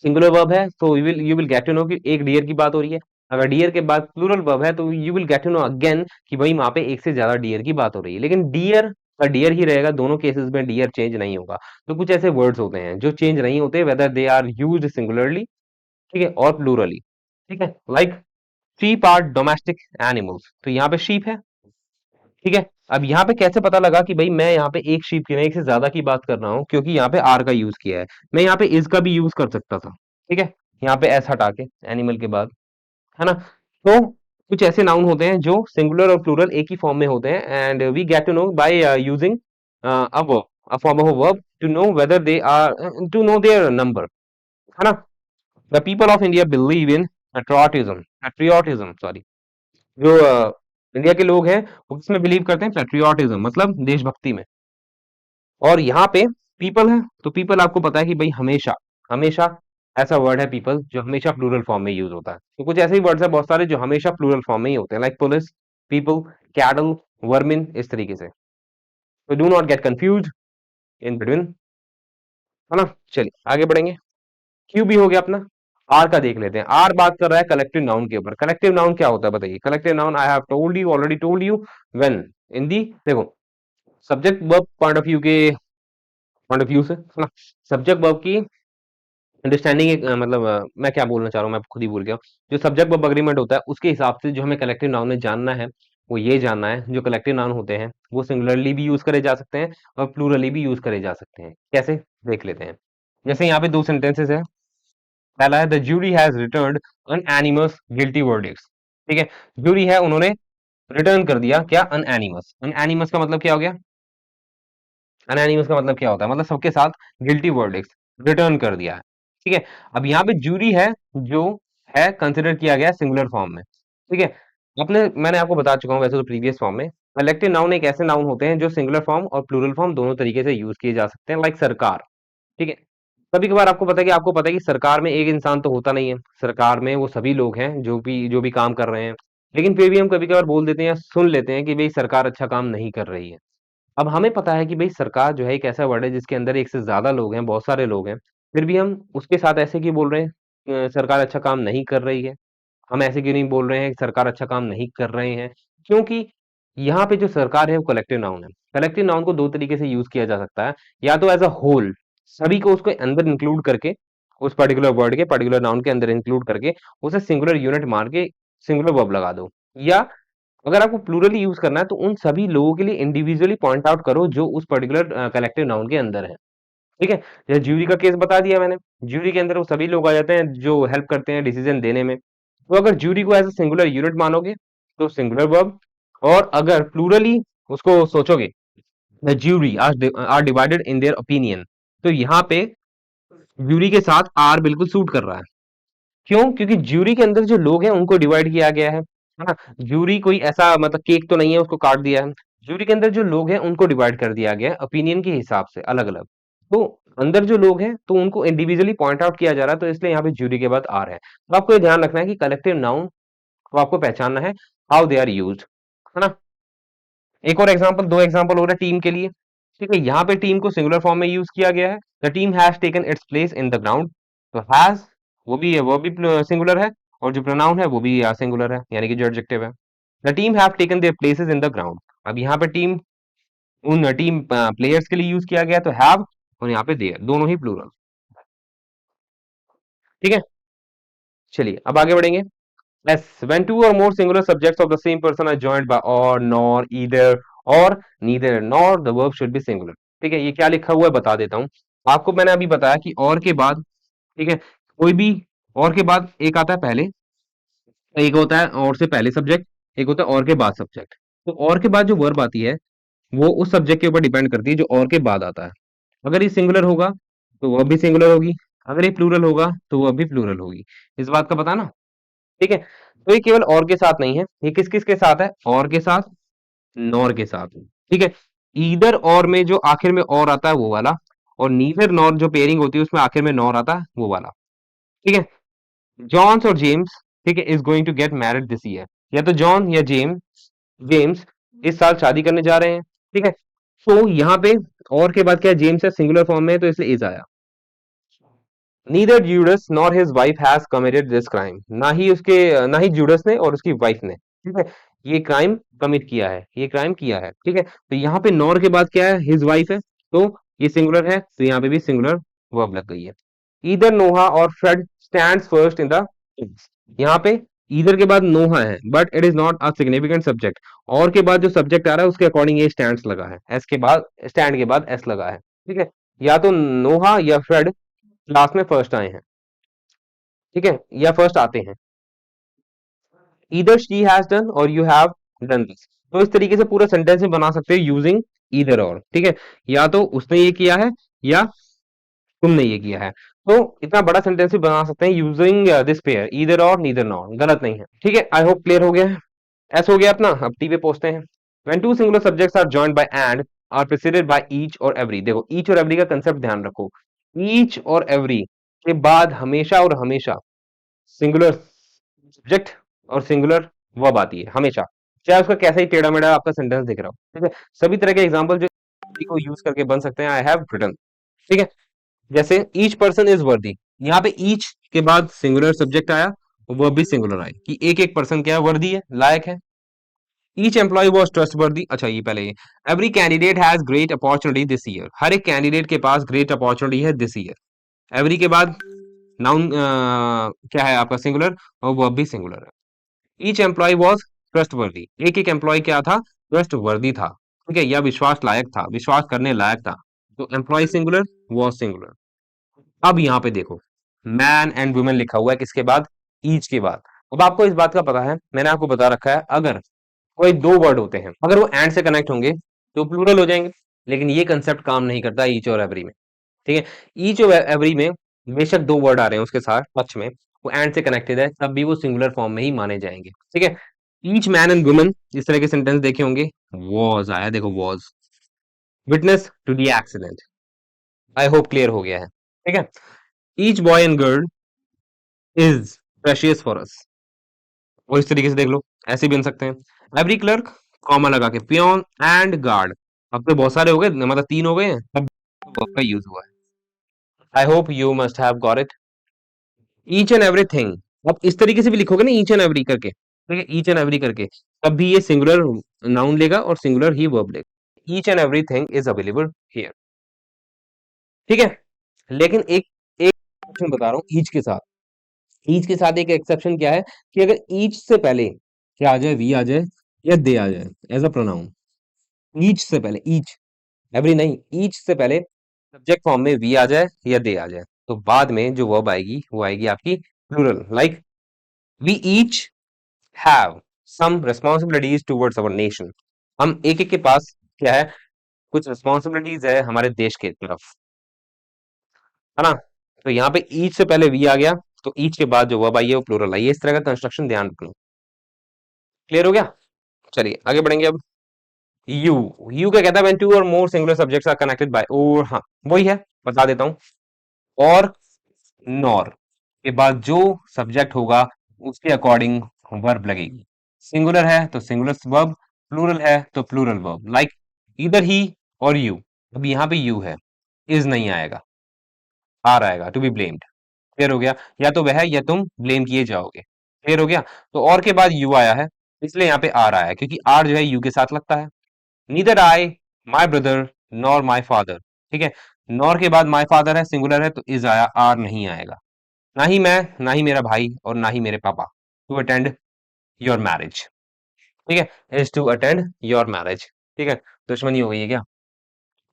सिंगुलर वर्ब है, तो you will get to know कि एक डियर की बात हो रही है। अगर डियर के बाद प्लूरल वर्ब है तो you will get to know again कि भाई वहां पे एक से ज्यादा डियर की बात हो रही है। लेकिन डियर का डियर ही रहेगा, दोनों केसेस में डियर चेंज नहीं होगा। तो कुछ ऐसे वर्ड्स होते हैं जो चेंज नहीं होते, whether they are used singularly, ठीक है, और प्लूरली। ठीक है, like sheep are domestic animals, तो यहाँ पे शीप है, ठीक है। अब यहाँ पे कैसे पता लगा कि भाई मैं यहाँ पे एक शीप की नहीं, एक से ज्यादा की बात कर रहा हूँ? क्योंकि यहाँ पे आर का यूज किया है। मैं यहाँ पे इज का भी यूज कर सकता था, ठीक है, यहाँ पे एस हटा के एनिमल के बाद, है ना। तो कुछ ऐसे नाउन होते हैं जो सिंगुलर और प्लूरल एक ही फॉर्म में होते हैं, and we get to know by using a verb, a form of a verb, to know whether they are, to know their number, है ना। The people of India believe in patriotism sorry, जो India के लोग हैं वो किसमें believe करते हैं? पेट्रियोटिज्म, मतलब देशभक्ति में। और यहाँ पे पीपल है, तो पीपल आपको पता है कि भाई हमेशा, हमेशा ऐसा वर्ड है पीपल जो हमेशा प्लूरल फॉर्म में यूज होता है। तो कुछ ऐसे ही वर्ड्स है बहुत सारे जो हमेशा प्लूरल फॉर्म में ही होते हैं, like police, people, cattle, vermin, इस तरीके से। तो do not get confuse in between, है ना। चलिए आगे बढ़ेंगे। क्यू भी हो गया अपना। आर का देख लेते हैं। आर बात कर रहा है कलेक्टिव नाउन के ऊपर। कलेक्टिव नाउन क्या होता है बताइए? Collective noun I have told you, already told you, when in the, देखो, subject verb point of view के, पॉइंट ऑफ व्यू से, है ना, सब्जेक्ट वर्ब की अंडरस्टैंडिंग एक मतलब मैं क्या बोलना चाह रहा हूँ मैं खुद ही भूल गया। जो सब्जेक्ट वर्ब अग्रीमेंट होता है उसके हिसाब से जो हमें कलेक्टिव नाउन में जानना है वो ये जानना है, जो कलेक्टिव नाउन होते हैं वो सिंगुलरली भी यूज करे जा सकते हैं और प्लूरली भी यूज करे जा सकते हैं। कैसे? देख लेते हैं। जैसे यहाँ पे दो सेंटेंसेस है। पहला है the jury has returned unanimous guilty verdicts. ठीक है, जूरी है, उन्होंने रिटर्न कर दिया क्या? अनएनिमस। अनएनिमस का मतलब क्या हो गया? अनएनिमस का मतलब क्या होता है? मतलब सबके साथ गिल्टी वर्डिक्ट रिटर्न कर दिया है। ठीक है, अब यहाँ पे जूरी है जो है कंसिडर किया गया सिंगुलर फॉर्म में। ठीक है, अपने मैंने आपको बता चुका हूँ वैसे तो प्रीवियस फॉर्म में। कलेक्टिव नाउन एक ऐसे नाउन होते हैं जो सिंगुलर फॉर्म और प्लूरल फॉर्म दोनों तरीके से यूज किए जा सकते हैं, लाइक सरकार। ठीक है, कभी कभार आपको पता है कि सरकार में एक इंसान तो होता नहीं है, सरकार में वो सभी लोग हैं जो भी काम कर रहे हैं। लेकिन फिर भी हम कभी कभार बोल देते हैं या सुन लेते हैं कि भाई सरकार अच्छा काम नहीं कर रही है। अब हमें पता है कि भाई सरकार जो है एक ऐसा वर्ड है जिसके अंदर एक से ज्यादा लोग हैं, बहुत सारे लोग हैं, फिर भी हम उसके साथ ऐसे क्यों बोल रहे हैं सरकार अच्छा काम नहीं कर रही है। हम ऐसे क्यों नहीं बोल रहे हैं कि सरकार अच्छा काम नहीं कर रहे हैं, क्योंकि यहाँ पे जो सरकार है वो कलेक्टिव नाउन है। कलेक्टिव नाउन को दो तरीके से यूज किया जा सकता है, या तो एज अ होल, सभी को उसके अंदर इंक्लूड करके, उस पर्टिकुलर वर्ड के पर्टिकुलर नाउन के अंदर इंक्लूड करके उसे सिंगुलर यूनिट मार के सिंगुलर वर्ब लगा दो, या अगर आपको प्लूरली यूज करना है तो उन सभी लोगों के लिए इंडिविजुअली पॉइंट आउट करो जो उस पर्टिकुलर कलेक्टिव नाउन के अंदर है। ठीक है, जैसे ज्यूरी का केस बता दिया मैंने। ज्यूरी के अंदर वो सभी लोग आ जाते हैं जो हेल्प करते हैं डिसीजन देने में। तो अगर ज्यूरी को एज अ सिंगुलर यूनिट मानोगे तो सिंगुलर वर्ब, और अगर प्लूरली उसको सोचोगे, the jury are divided in their opinion, तो यहाँ पे ज्यूरी के साथ आर बिल्कुल सूट कर रहा है। क्यों? क्योंकि ज्यूरी के अंदर जो लोग हैं उनको डिवाइड किया गया है ना। ज्यूरी कोई ऐसा मतलब केक तो नहीं है उसको काट दिया है। ज्यूरी के अंदर जो लोग हैं उनको डिवाइड कर दिया गया है ओपिनियन के हिसाब से अलग अलग। तो अंदर जो लोग हैं तो उनको इंडिविजुअली पॉइंट आउट किया जा रहा है, तो इसलिए यहाँ पे ज्यूरी के बाद आर है। तो आपको ये ध्यान रखना है कि कलेक्टिव नाउन को आपको पहचानना है, हाउ दे आर यूज्ड, है ना। एक और एग्जांपल, दो एग्जांपल हो रहा है टीम के लिए। ठीक है, यहाँ पे टीम को सिंगुलर फॉर्म में यूज किया गया है। The team has taken its place in the ground. तो हैज वो भी सिंगुलर है, और जो प्रोनाउन है वो भी सिंगुलर है, यानी कि जो एडजेक्टिव है। The team have taken their places in the ground. अब यहाँ पे टीम, उन टीम प्लेयर्स के लिए यूज किया गया, तो हैव, और यहाँ पे देयर, दोनों ही प्लूरल। ठीक है, चलिए अब आगे बढ़ेंगे। Yes, when two or more singular subjects of the same person are joined by or, nor, either, or, neither, nor, the verb should be singular। ठीक है, ये क्या लिखा हुआ है बता देता हूँ आपको। मैंने अभी बताया कि और के बाद, ठीक है, कोई भी और के बाद एक आता है पहले, एक होता है और से पहले सब्जेक्ट, एक होता है और के बाद सब्जेक्ट। तो और के बाद जो वर्ब आती है वो उस सब्जेक्ट के ऊपर डिपेंड करती है जो और के बाद आता है। अगर ये सिंगुलर होगा तो वह भी सिंगुलर होगी, अगर ये प्लूरल होगा तो वह भी प्लूरल होगी। इस बात का पता ना। ठीक है, तो ये केवल और के साथ नहीं है, ये किस किस के साथ है, और के साथ, नॉर के साथ। ठीक है, ईदर और में जो आखिर में और आता है वो वाला, और नीदर नॉर जो पेयरिंग होती है उसमें आखिर में नॉर आता है वो वाला। ठीक है, जॉन्स और जेम्स, ठीक है, is going to get married this year. या तो जॉन या जेम्स इस साल शादी करने जा रहे हैं। ठीक है, तो यहाँ पे और के बाद क्या है, जेम्स है, सिंगुलर फॉर्म में है, तो इसलिए इज आया। Neither Judas nor his wife has committed this crime. ना ही जूडस ने और उसकी वाइफ ने, ठीक है, ये क्राइम कमिट किया है, ये क्राइम किया है। ठीक है, तो यहाँ पे नॉर के बाद क्या है, हिज वाइफ है, तो ये सिंगुलर है, तो यहाँ पे भी सिंगुलर वर्ब लग गई है। ईदर नोहा और Fred stands first in the, यहाँ पे ईदर के बाद नोहा है, but it is not a significant subject. और के बाद जो सब्जेक्ट आ रहा है उसके अकॉर्डिंग ये स्टैंड्स लगा है, एस के बाद, स्टैंड के बाद एस लगा है। ठीक है, या तो नोहा या फ्रेड क्लास में फर्स्ट आए हैं। ठीक है, या फर्स्ट आते हैं। ईदर शी हैज डन और यू हैव डन दिस। तो इस तरीके से पूरा सेंटेंस में बना सकते हैं यूजिंग ईदर और। ठीक है, या तो उसने ये किया है या तुमने ये किया है। तो इतना बड़ा सेंटेंस भी बना सकते हैं यूजिंग दिस पेयर, ईदर और नीदर नॉर, गलत नहीं है। ठीक है, आई होप क्लियर हो गया है। ऐसा हो गया अपना। अब टी पे पहुंचते हैं। When two singular subjects are joined by and are preceded by each और एवरी। देखो ईच और एवरी का कंसेप्ट ध्यान रखो। ईच और एवरी के बाद हमेशा और हमेशा सिंगुलर सब्जेक्ट और सिंगुलर वर्ब आती है हमेशा, चाहे उसका कैसा ही टेढ़ा मेढ़ा आपका सेंटेंस दिख रहा हो। ठीक है, सभी तरह के एग्जांपल जो को यूज करके बन सकते हैं, आई हैव रिटन। ठीक है, जैसे ईच पर्सन इज वर्दी, यहाँ पे ईच के बाद सिंगुलर सब्जेक्ट आया, वर्ब भी सिंगुलर आई कि एक एक पर्सन क्या है, वर्दी है, लायक है। ईच एम्प्लॉय वॉज ट्रस्ट वर्दी, अच्छा ये पहले, every candidate has great opportunity this year. हर एक कैंडिडेट के पास ग्रेट अपॉर्चुनिटी है दिस ईयर। एवरी के बाद नाउन क्या है आपका, सिंगुलर, और वर्ब भी सिंगुलर है। ईच एम्प्लॉय वॉज ट्रस्ट वर्दी, एक एक एम्प्लॉय क्या था, ट्रस्ट वर्दी था। ठीक है, या विश्वास लायक था, विश्वास करने लायक था। तो एम्प्लॉय सिंगुलर, वॉज सिंगुलर। अब यहाँ पे देखो, मैन एंड वुमेन लिखा हुआ है किसके बाद, ईच के बाद। अब आपको इस बात का पता है, मैंने आपको बता रखा है, अगर कोई दो वर्ड होते हैं, अगर वो एंड से कनेक्ट होंगे तो प्लूरल हो जाएंगे। लेकिन ये कंसेप्ट काम नहीं करता ईच और एवरी में। ठीक है, ईच और एवरी में बेशक दो वर्ड आ रहे हैं उसके साथ टच में, वो एंड से कनेक्टेड है, तब भी वो सिंगुलर फॉर्म में ही माने जाएंगे। ठीक है, ईच मैन एंड वुमन, इस तरह के सेंटेंस देखे होंगे। वॉज आया, देखो was, witness to the accident. I hope clear हो गया है। ठीक है, each boy and girl is precious for us, और इस तरीके से देख लो, ऐसे भी बन सकते हैं। एवरी क्लर्क, कॉमा लगा के, पियोन एंड गार्ड। अब तो बहुत सारे हो गए, मतलब 3 हो गए हैं, तब verb का यूज हुआ है। I hope you must have got it. Each and everything, अब इस तरीके से भी लिखोगे ना, ईच एंड एवरी करके, ठीक है, ईच एंड एवरी करके, तब भी ये सिंगुलर नाउन लेगा और सिंगुलर ही वर्ब लेगा। Each and everything is available here, ठीक है। लेकिन एक एक एक्सेप्शन बता रहा हूँ ईच के साथ। ईच के साथ एक एक्सेप्शन क्या है, कि अगर ईच से पहले क्या आ जाए, वी आ जाए या दे आ जाए एज अ प्रोनाउन। ईच से पहले, ईच, एवरी नहीं, ईच से पहले सब्जेक्ट फॉर्म में वी आ जाए या दे आ जाए, तो बाद में जो वर्ब आएगी वो आएगी आपकी plural, like we each have some responsibilities towards our nation. हम एक एक के पास क्या है, कुछ रिस्पॉन्सिबिलिटीज है हमारे देश के तरफ, है ना। तो यहाँ पे ईच से पहले वी आ गया, तो ईच के बाद जो वर्ब आई है वो प्लूरल आई है। इस तरह का कंस्ट्रक्शन ध्यान रखना। क्लियर हो गया? चलिए आगे बढ़ेंगे अब। यू, यू क्या कहता है, when two or more singular subjects are connected by or, हाँ वही है, बता देता हूँ। और नॉर के बाद जो सब्जेक्ट होगा उसके अकॉर्डिंग वर्ब लगेगी। सिंगुलर है तो सिंगुलर वर्ब, प्लूरल है तो प्लूरल वर्ब, लाइक इधर ही और यू। अब यहाँ पे यू है, इज नहीं आएगा, आर आएगा, टू बी ब्लेम्ड। क्लियर हो गया? या तो वह या तुम ब्लेम किए जाओगे। क्लियर हो गया? तो और के बाद यू आया है, इसलिए यहाँ पे आर आया है, क्योंकि आर जो है यू के साथ लगता है। Neither I, my brother, nor my father, ठीक है। नॉर के बाद माई फादर है, सिंगुलर है, तो इज आया, आर नहीं आएगा। ना ही मैं, ना ही मेरा भाई और ना ही मेरे पापा, टू अटेंड योर मैरिज, ठीक है, is to attend your marriage, ठीक है। दुश्मनी हो गई है क्या?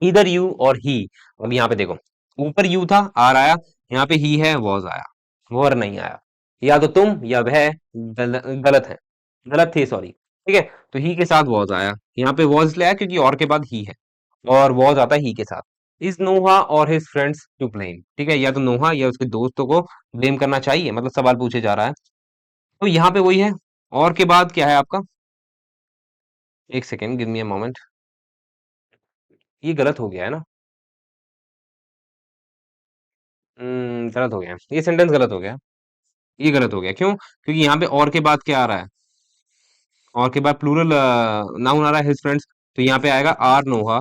इधर यू और ही। अब यहाँ पे देखो, ऊपर यू था, आर आया, यहाँ पे ही है, वॉज आया, वर नहीं आया। या तो तुम या वह गलत है, गलत थे, सॉरी, ठीक है। तो ही के साथ वॉज आया, यहाँ पे वॉज ले आया क्योंकि और के बाद ही है, और वॉज आता है ही के साथ। इज नोहा और हिज फ्रेंड्स टू ब्लेम, ठीक है, या तो नोहा या उसके दोस्तों को ब्लेम करना चाहिए, मतलब सवाल पूछे जा रहा है। तो यहाँ पे वही है, और के बाद क्या है आपका, एक second, give me a moment. ये गलत हो गया है ना, गलत हो गया, ये सेंटेंस गलत हो गया। ये गलत हो गया, क्यों? क्योंकि यहाँ पे और के बाद क्या आ रहा है, और के बाद प्लूरल नाउन आ रहा है, हिज फ्रेंड्स। तो यहाँ पे आएगा आर नोहा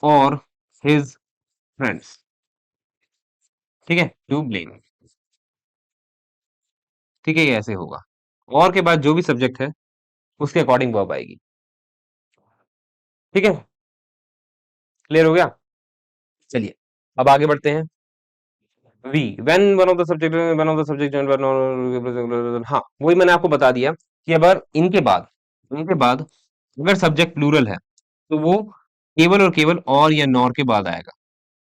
और हिज फ्रेंड्स, ठीक है, टू ब्लेम, ठीक है, ये ऐसे होगा। और के बाद जो भी सब्जेक्ट है उसके अकॉर्डिंग वर्ब आएगी, ठीक है। क्लियर हो गया? चलिए अब आगे बढ़ते हैं। We, when one of the subject, one of the subject, हाँ वही मैंने आपको बता दिया कि अगर इनके बाद अगर सब्जेक्ट प्लूरल है तो वो केवल और केवल और या नॉर के बाद आएगा।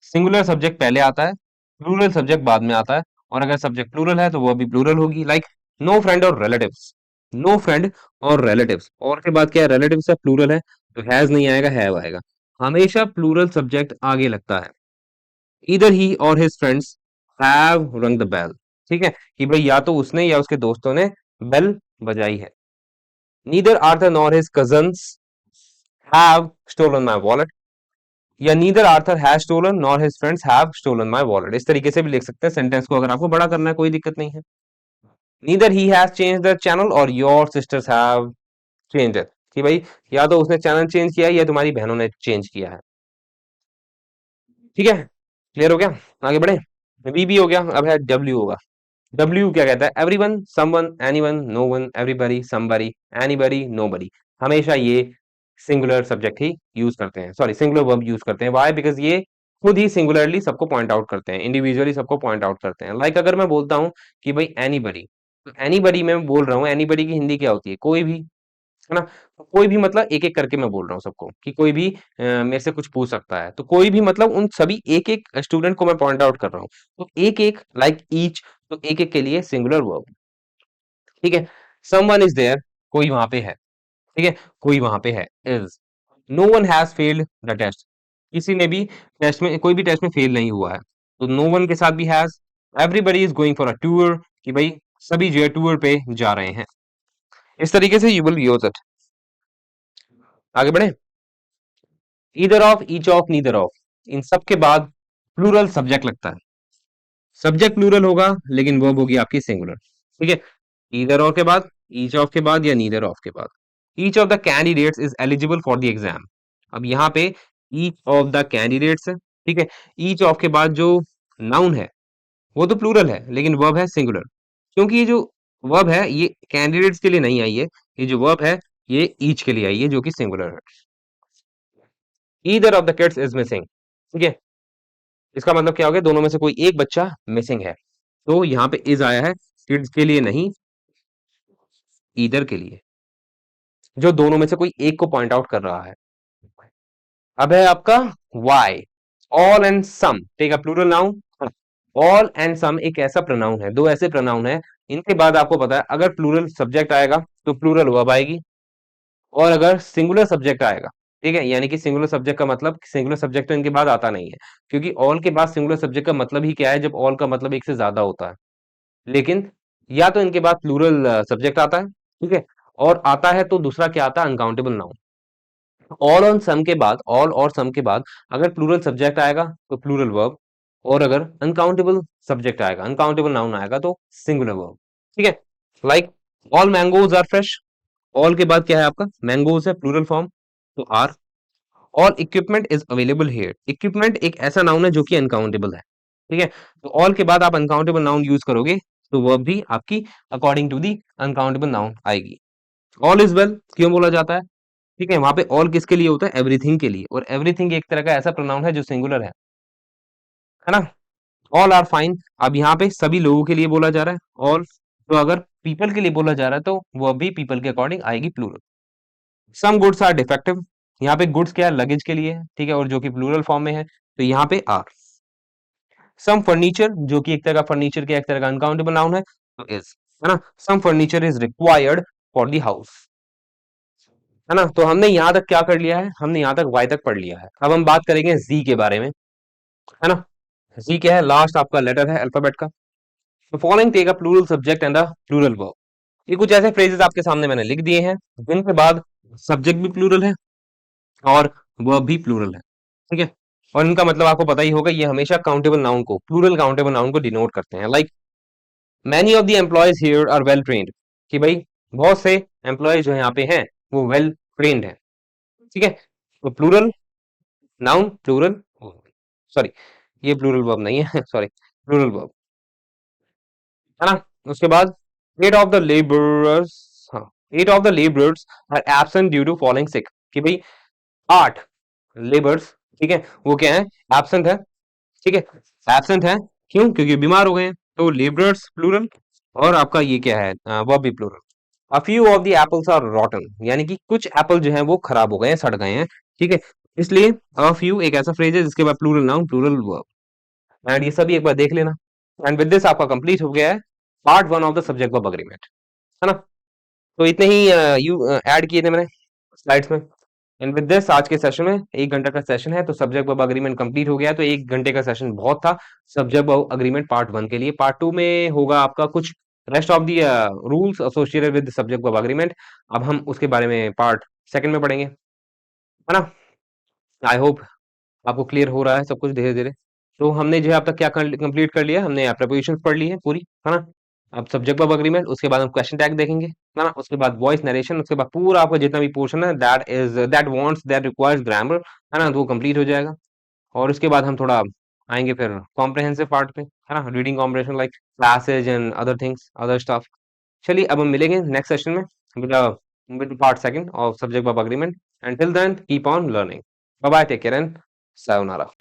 सिंगुलर सब्जेक्ट पहले आता है, प्लूरल सब्जेक्ट बाद में आता है। और अगर सब्जेक्ट प्लूरल है तो वो भी प्लूरल होगी, लाइक नो फ्रेंड और रिलेटिव्स। नो फ्रेंड और रिलेटिव्स, और के बाद क्या है, रिलेटिव्स है, प्लूरल है, तो हैज नहीं आएगा, हैव आएगा। हमेशा प्लूरल सब्जेक्ट आगे लगता है। इधर ही और हिज फ्रेंड्स हैव रंग द बेल, ठीक है, कि भाई या तो उसने या उसके दोस्तों ने बेल बजाई है। Neither Arthur nor his cousins have stolen my wallet, या neither Arthur has stolen nor his friends have stolen my wallet. इस तरीके से भी लिख सकते हैं सेंटेंस को, अगर आपको बड़ा करना है कोई दिक्कत नहीं है। Neither he has change the channel or your sisters have change it, कि भाई या तो उसने चैनल चेंज किया है या तुम्हारी बहनों ने चेंज किया है, ठीक है। क्लियर हो गया? आगे बढ़े। वी भी हो गया, अब है डब्ल्यू होगा। डब्ल्यू क्या कहता है, everyone, someone, anyone, no one, everybody, somebody, anybody, nobody. हमेशा ये सिंगुलर सब्जेक्ट ही यूज करते हैं, सॉरी सिंगुलर वर्ब यूज करते हैं। व्हाई? बिकॉज ये खुद ही सिंगुलरली सबको पॉइंट आउट करते हैं, इंडिविजुअली सबको पॉइंट आउट करते हैं। लाइक अगर मैं बोलता हूँ कि भाई एनीबडी, तो एनीबडी मैं बोल रहा हूँ, एनीबडी की हिंदी क्या होती है, कोई भी, है ना। तो कोई भी मतलब एक एक करके मैं बोल रहा हूँ सबको, कि कोई भी मेरे से कुछ पूछ सकता है, तो कोई भी मतलब उन सभी एक एक स्टूडेंट को मैं पॉइंट आउट कर रहा हूँ। तो एक एक, लाइक ईच, तो एक एक के लिए सिंगुलर वर्ब, ठीक है। समवन इज देयर, कोई वहां पे है, ठीक है, कोई वहां पे है, is. No one has failed the test, किसी ने भी टेस्ट में, कोई भी टेस्ट में फेल नहीं हुआ है, तो नो वन के साथ भी has. Everybody is going for a tour, कि भाई सभी जो है टूर पे जा रहे हैं। इस तरीके से यू विल यूज इट। आगे बढ़े। Either of, each of, neither of, इन सब के बाद प्लूरल सब्जेक्ट लगता है। सब्जेक्ट प्लूरल होगा लेकिन वर्ब होगी आपकी सिंगुलर, ठीक है। ईदर ऑफ के बाद, ईच ऑफ के बाद या नीदर ऑफ के बाद। Each of the candidates is eligible for the exam. अब यहाँ पे ईच ऑफ द कैंडिडेट्स है, ठीक है। ईच ऑफ के बाद जो नाउन है वो तो प्लूरल है, लेकिन वर्ब है सिंगुलर। क्योंकि ये जो वर्ब है ये कैंडिडेट्स के लिए नहीं आई है, ये जो वर्ब है ये ईच के लिए आई है जो कि सिंगुलर है। Either of the kids is missing, ठीक है। इसका मतलब क्या हो गया, दोनों में से कोई एक बच्चा मिसिंग है, तो यहाँ पे इज आया है, किड्स के लिए नहीं, ईदर के लिए, जो दोनों में से कोई एक को पॉइंट आउट कर रहा है। अब है आपका वाई, ऑल एंड सम, ठीक है, plural noun. All and some एक ऐसा प्रोनाउन है, दो ऐसे प्रोनाउन है, इनके बाद आपको पता है अगर प्लूरल सब्जेक्ट आएगा तो प्लूरल वर्ब आएगी, और अगर सिंगुलर सब्जेक्ट आएगा, ठीक है, यानी कि सिंगुलर सब्जेक्ट का मतलब, सिंगुलर सब्जेक्ट तो इनके बाद आता नहीं है, क्योंकि ऑल के बाद सिंगुलर सब्जेक्ट का मतलब ही क्या है, जब ऑल का मतलब एक से ज्यादा होता है। लेकिन या तो इनके बाद प्लूरल सब्जेक्ट आता है, ठीक है, और आता है तो दूसरा क्या आता है, अनकाउंटेबल नाउन। ऑल और सम के बाद, ऑल और सम के बाद अगर प्लूरल सब्जेक्ट आएगा तो प्लूरल वर्ब, और अगर अनकाउंटेबल सब्जेक्ट आएगा, अनकाउंटेबल नाउन आएगा तो सिंगुलर वर्ब, ठीक है। Like all mangoes are fresh, all के बाद क्या है आपका, मैंगोज है प्लूरल फॉर्म, तो are. All equipment is available here, equipment एक ऐसा नाउन है जो कि अनकाउंटेबल है, ठीक है, तो ऑल के बाद आप अनकाउंटेबल नाउन यूज करोगे तो वर्ब भी आपकी according to the uncountable noun आएगी। ऑल इज वेल क्यों बोला जाता है, ठीक है, वहां पे ऑल किसके लिए होता है, एवरीथिंग के लिए, और एवरीथिंग एक तरह का ऐसा प्रोनाउन है जो सिंगुलर है ना। ऑल आर फाइन, अब यहाँ पे सभी लोगों के लिए बोला जा रहा है ऑल, तो अगर पीपल के लिए बोला जा रहा है तो वो भी पीपल के अकॉर्डिंग आएगी plural. Some goods are defective, यहाँ पे गुड्स क्या है, लगेज के लिए है, ठीक है, और जो कि प्लूरल फॉर्म में है तो यहाँ पे आर। सम फर्नीचर, जो कि एक तरह का फर्नीचर के एक तरह का अनकाउंटेबल नाउन है, तो इज, है ना। Some furniture is required for the house, है ना। तो हमने यहाँ तक क्या कर लिया है, हमने यहाँ तक वाई तक पढ़ लिया है। अब हम बात करेंगे जी के बारे में, है ना। जी क्या है, लास्ट आपका लेटर है अल्फाबेट का। तो following take a plural subject and a plural verb, ये कुछ ऐसे फ्रेजेस आपके सामने मैंने लिख दिए हैं जिनके बाद सब्जेक्ट भी प्लूरल है और वर्ब भी प्लूरल है, ठीक है। और इनका मतलब आपको पता ही होगा, ये हमेशा काउंटेबल नाउन को, प्लूरल काउंटेबल नाउन को डिनोट करते हैं। Like many of the employees here are well trained, कि भाई बहुत से एम्प्लॉयज जो यहाँ पे हैं वो वेल ट्रेन्ड हैं, ठीक है। तो प्लूरल नाउन प्लूरल, सॉरी ये प्लूरल वर्ब नहीं है सॉरी, प्लूरल वर्ब, है ना। उसके बाद एट ऑफ द लेबरर्स, हाँ, eight of the labourers are absent due to following sick, कि भाई 8 लेबर्स, ठीक है, वो क्या है, एब्सेंट है, ठीक है, एब्सेंट है, क्यों, क्योंकि बीमार हो गए हैं, तो लेबरर्स प्लूरल, और आपका ये क्या है, वर्ब भी plural. A few of the apples are rotten, यानी कि कुछ एप्पल जो है वो खराब हो गए हैं, सड़ गए हैं, ठीक है, इसलिए अ फ्यू एक ऐसा फ्रेज है जिसके बाद plural noun plural verb, and ये सभी एक बार देख लेना। एंड विद दिस आपका कंप्लीट हो गया है part 1 of the subject verb agreement, है ना। तो इतने ही यू ऐड किए थे मैंने स्लाइड्स में। एंड विद दिस आज के सेशन में 1 घंटा का सेशन है, तो सब्जेक्ट वर्ब अग्रीमेंट कंप्लीट हो गया, तो 1 घंटे का सेशन बहुत था सब्जेक्ट वर्ब अग्रीमेंट पार्ट 1 के लिए। पार्ट 2 में होगा आपका कुछ rest of the rules associated with subject verb agreement, अब हम उसके बारे में पार्ट 2 में पढ़ेंगे, है ना। आई होप आपको क्लियर हो रहा है सब कुछ धीरे धीरे। तो हमने जो है अब तक क्या कंप्लीट कर लिया, हमने प्रेपोजिशन पढ़ ली है पूरी, है ना। अब सब्जेक्ट वर्ब अग्रीमेंट, उसके बाद हम क्वेश्चन टैग देखेंगे, है ना। उसके बाद वॉइस नरेशन, उसके बाद पूरा आपका जितना भी पोर्शन है that wants that requires grammar, है ना, तो वो कंप्लीट हो जाएगा। और उसके बाद हम थोड़ा आएंगे फिर कॉम्प्रहेंसिव पार्ट पे, है ना, reading comprehension like passage and other things other stuff. चलिए अब हम मिलेंगे नेक्स्ट सेशन में with part 2 of subject verb agreement. Until then, keep on learning. Bye bye, take care, and sayonara.